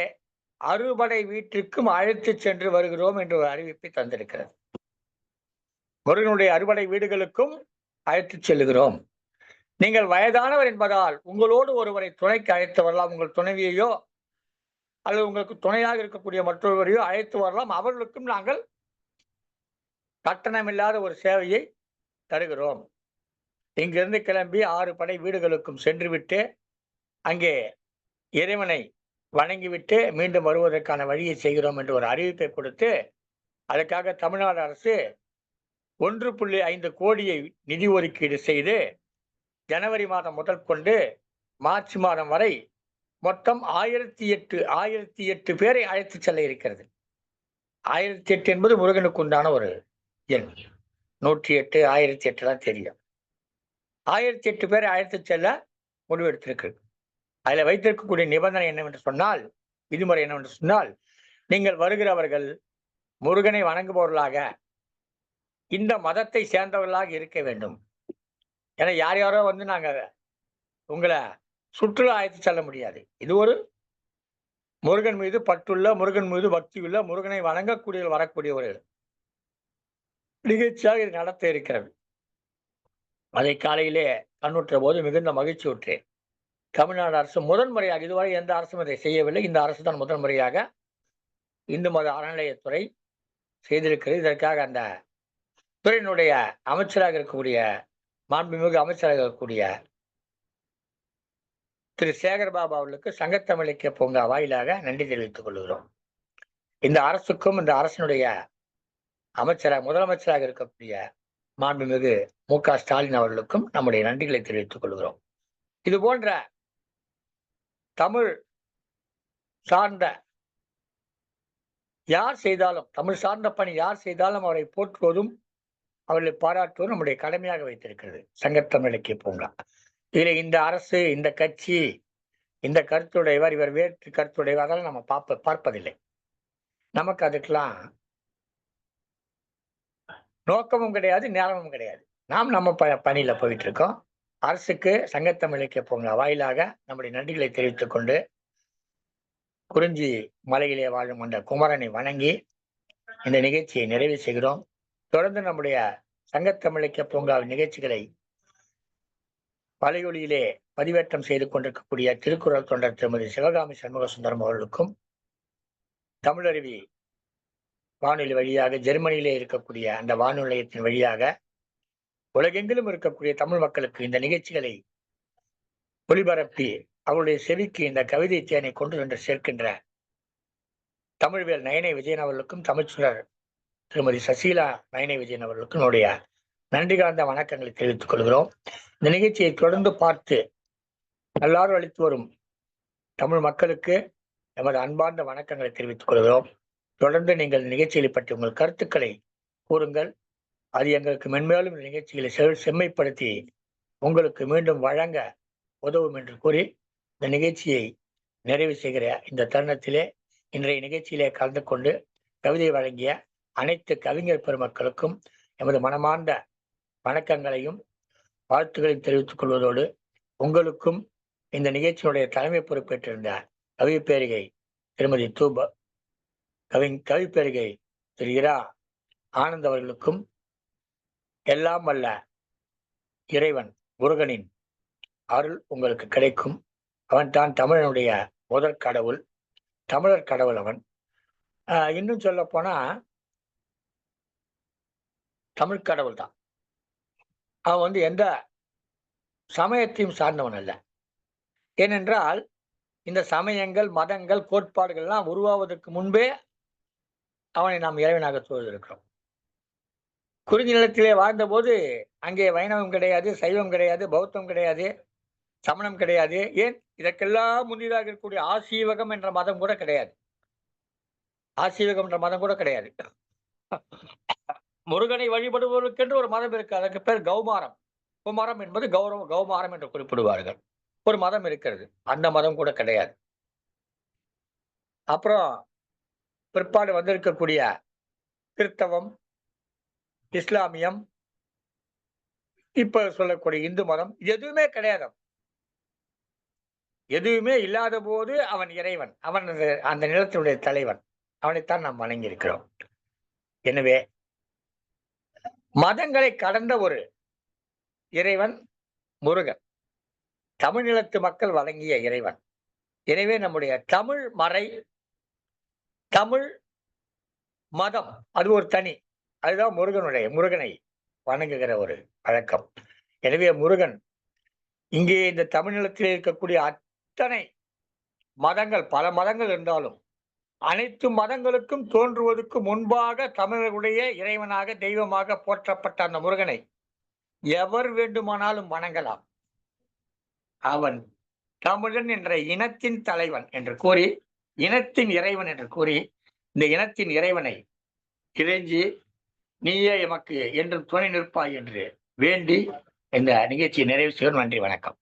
அறுபடை வீட்டிற்கும் அழைத்து சென்று வருகிறோம் என்று ஒரு அறிவிப்பை தந்திருக்கிறது. முருகனுடைய அறுபடை வீடுகளுக்கும் அழைத்து செல்லுகிறோம். நீங்கள் வயதானவர் என்பதால் உங்களோடு ஒருவரை துணைக்கு அழைத்து வரலாம். உங்கள் துணைவியையோ அல்லது உங்களுக்கு துணையாக இருக்கக்கூடிய மற்றொருவரையோ அழைத்து வரலாம். அவர்களுக்கும் நாங்கள் கட்டணமில்லாத ஒரு சேவையை தருகிறோம். இங்கிருந்து கிளம்பி 6 படை வீடுகளுக்கும் சென்றுவிட்டு அங்கே இறைவனை வணங்கிவிட்டு மீண்டும் வருவதற்கான வழியை செய்கிறோம் என்று ஒரு அறிவிப்பை கொடுத்து, அதற்காக தமிழ்நாடு அரசு 1.5 கோடியை நிதி ஒதுக்கீடு செய்து ஜனவரி மாதம் முதல் கொண்டு மார்ச் மாதம் வரை மொத்தம் 1008 பேரை அழைத்து செல்ல இருக்கிறது. 1008 என்பது முருகனுக்கு உண்டான ஒரு எண். 108, 1008 தான் தெரியும். 1008 பேரை அழைத்து செல்ல முடிவெடுத்திருக்கிறது. அதில் வைத்திருக்கக்கூடிய நிபந்தனை என்னவென்று சொன்னால், விதிமுறை என்னவென்று சொன்னால், நீங்கள் வருகிறவர்கள் முருகனை வணங்குபவர்களாக, இந்த மதத்தை சேர்ந்தவர்களாக இருக்க வேண்டும். ஏன்னா யார் யாரோ வந்து நாங்கள் உங்களை சுற்றுலா அழைத்து செல்ல முடியாது. இது ஒரு முருகன் மீது பற்றுள்ள, முருகன் மீது பக்தி உள்ள, முருகனை வணங்கக்கூடிய வரக்கூடிய ஒரு நிகழ்ச்சியாக இது நடத்த இருக்கிறது. அதை காலையிலே கண்ணுற்ற போது மிகுந்த மகிழ்ச்சி உற்றேன். தமிழ்நாடு அரசு முதன்முறையாக, இதுவரை எந்த அரசும் இதை செய்யவில்லை, இந்த அரசு தான் முதன்முறையாக இந்து மத அறநிலையத்துறை செய்திருக்கிறது. இதற்காக அந்த துறையினுடைய அமைச்சராக இருக்கக்கூடிய, மாண்புமிகு அமைச்சராக இருக்கக்கூடிய திரு சேகர்பாபு அவர்களுக்கு சங்கத்தமிழ் இலக்கிய பூங்கா வாயிலாக நன்றி தெரிவித்துக் கொள்கிறோம். இந்த அரசுக்கும், இந்த அரசினுடைய முதலமைச்சராக இருக்கக்கூடிய மாண்புமிகு மு.க. ஸ்டாலின் அவர்களுக்கும் நம்முடைய நன்றிகளை தெரிவித்துக் கொள்கிறோம். இது போன்ற தமிழ் சார்ந்த யார் செய்தாலும், தமிழ் சார்ந்த பணி யார் செய்தாலும் அவரை போற்றுவதும் அவர்களை பாராட்டுவதும் நம்முடைய கடமையாக வைத்திருக்கிறது சங்கத்தமிழ் இலக்கிய பூங்கா. இதில் இந்த அரசு, இந்த கட்சி, இந்த கருத்துடையவர், இவர் வேற்று கருத்துடையவர், அதெல்லாம் நம்ம பார்ப்பதில்லை. நமக்கு அதுக்கெல்லாம் நோக்கமும் கிடையாது, நேரமும் கிடையாது. நாம் நம்ம பணியில போயிட்டு இருக்கோம். அரசுக்கு சங்கத்தமிழ் இலக்கிய பூங்கா வாயிலாக நம்முடைய நன்றிகளை தெரிவித்துக் கொண்டு, குறிஞ்சி மலையிலே வாழும் அந்த குமரனை வணங்கி இந்த நிகழ்ச்சியை நிறைவு செய்கிறோம். தொடர்ந்து நம்முடைய சங்கத்தமிழ் இலக்கிய பூங்காவின் நிகழ்ச்சிகளை வலையொலியிலே பதிவேற்றம் செய்து கொண்டிருக்கக்கூடிய திருக்குறள் தொண்டர் திருமதி சிவகாமி சண்முக சுந்தரம் அவர்களுக்கும், தமிழருவி வானொலி வழியாக ஜெர்மனியிலே இருக்கக்கூடிய அந்த வானொலி நிலையத்தின் வழியாக உலகெங்கிலும் இருக்கக்கூடிய தமிழ் மக்களுக்கு இந்த நிகழ்ச்சிகளை ஒளிபரப்பி அவருடைய செவிக்கு இந்த கவிதை தேனை கொண்டு சென்று சேர்க்கின்ற தமிழ்வேல் நயனை விஜயன் அவர்களுக்கும், தமிழ்ச்சுடர் திருமதி சசீலா நயனை விஜயன் அவர்களுக்கும் என்னுடைய நன்றி கலந்த வணக்கங்களை தெரிவித்துக் கொள்கிறோம். இந்த நிகழ்ச்சியை தொடர்ந்து பார்த்து எல்லாரும் அளித்து வரும் தமிழ் மக்களுக்கு எமது அன்பார்ந்த வணக்கங்களை தெரிவித்துக் கொள்கிறோம். தொடர்ந்து நீங்கள் நிகழ்ச்சிகளை பற்றி உங்கள் கருத்துக்களை கூறுங்கள். அது எங்களுக்கு மென்மேலும் இந்த நிகழ்ச்சிகளை செம்மைப்படுத்தி உங்களுக்கு மீண்டும் வழங்க உதவும் என்று கூறி இந்த நிகழ்ச்சியை நிறைவு செய்கிற இந்த தருணத்திலே இன்றைய நிகழ்ச்சியிலே கலந்து கொண்டு கவிதை வழங்கிய அனைத்து கவிஞர் பெருமக்களுக்கும் எமது மனமார்ந்த வணக்கங்களையும் வாழ்த்துக்களையும் தெரிவித்துக் கொள்வதோடு, உங்களுக்கும் இந்த நிகழ்ச்சியினுடைய தலைமை பொறுப்பேற்றிருந்த கவிப்பேரிகை திருமதி கவிப்பேரிகை திரு இரா ஆனந்த் அவர்களுக்கும் எல்லாம் வல்ல இறைவன் முருகனின் அருள் உங்களுக்கு கிடைக்கும். அவன் தான் தமிழனுடைய முதற் கடவுள், தமிழர் கடவுள் அவன். இன்னும் சொல்ல போனா தமிழ் கடவுள் தான். அவன் எந்த சமயத்தையும் சார்ந்தவன் அல்ல. ஏனென்றால் இந்த சமயங்கள், மதங்கள், கோட்பாடுகள்லாம் உருவாவதற்கு முன்பே அவனை நாம் இறைவனாக தொழுதிருக்கிறோம். குறிஞ்சி நிலத்திலே வாழ்ந்தபோது அங்கே வைணவம் கிடையாது, சைவம் கிடையாது, பௌத்தம் கிடையாது, சமணம் கிடையாது. ஏன், இதற்கெல்லாம் முன்னதாக இருக்கக்கூடிய ஆசீவகம் என்ற மதம் கூட கிடையாது. ஆசீவகம் என்ற மதம் கூட கிடையாது. முருகனை வழிபடுபவர்களுக்கென்று ஒரு மதம் இருக்கு. அதற்கு பேர் கௌமாரம். குமரம் என்பது கௌமாரம் என்று குறிப்பிடுவார்கள். ஒரு மதம் இருக்கிறது. அந்த மதம் கூட கிடையாது. அப்புறம் பிற்பாடு வந்திருக்கக்கூடிய கிறிஸ்தவம், இஸ்லாமியம், இப்ப சொல்லக்கூடிய இந்து மதம், எதுவுமே கிடையாது. எதுவுமே இல்லாத போது அவன் இறைவன், அவன் அந்த நிலத்தினுடைய தலைவன். அவனைத்தான் நாம் வணங்கி இருக்கிறோம். எனவே மதங்களை கடந்த ஒரு இறைவன் முருகன், தமிழ் நிலத்து மக்கள் வழங்கிய இறைவன். எனவே நம்முடைய தமிழ் மறை, தமிழ் மதம் அது ஒரு தனி, அதுதான் முருகனை வணங்குகிற ஒரு வழக்கம். எனவே முருகன் இங்கே இந்த தமிழ் நிலத்தில் இருக்கக்கூடிய அத்தனை மதங்கள், பல மதங்கள் இருந்தாலும் அனைத்து மதங்களுக்கும் தோன்றுவதற்கு முன்பாக தமிழர்களுடைய இறைவனாக, தெய்வமாக போற்றப்பட்ட அந்த முருகனை எவர் வேண்டுமானாலும் வணங்கலாம். அவன் தமிழன் என்ற இனத்தின் தலைவன் என்று கூறி, இனத்தின் இறைவன் என்று கூறி, இந்த இனத்தின் இறைவனை இறைஞ்சி நீயே எமக்கு என்றும் துணை நிற்பாய் என்று வேண்டி இந்த நிகழ்ச்சியை நிறைவு செய்வோம். நன்றி, வணக்கம்.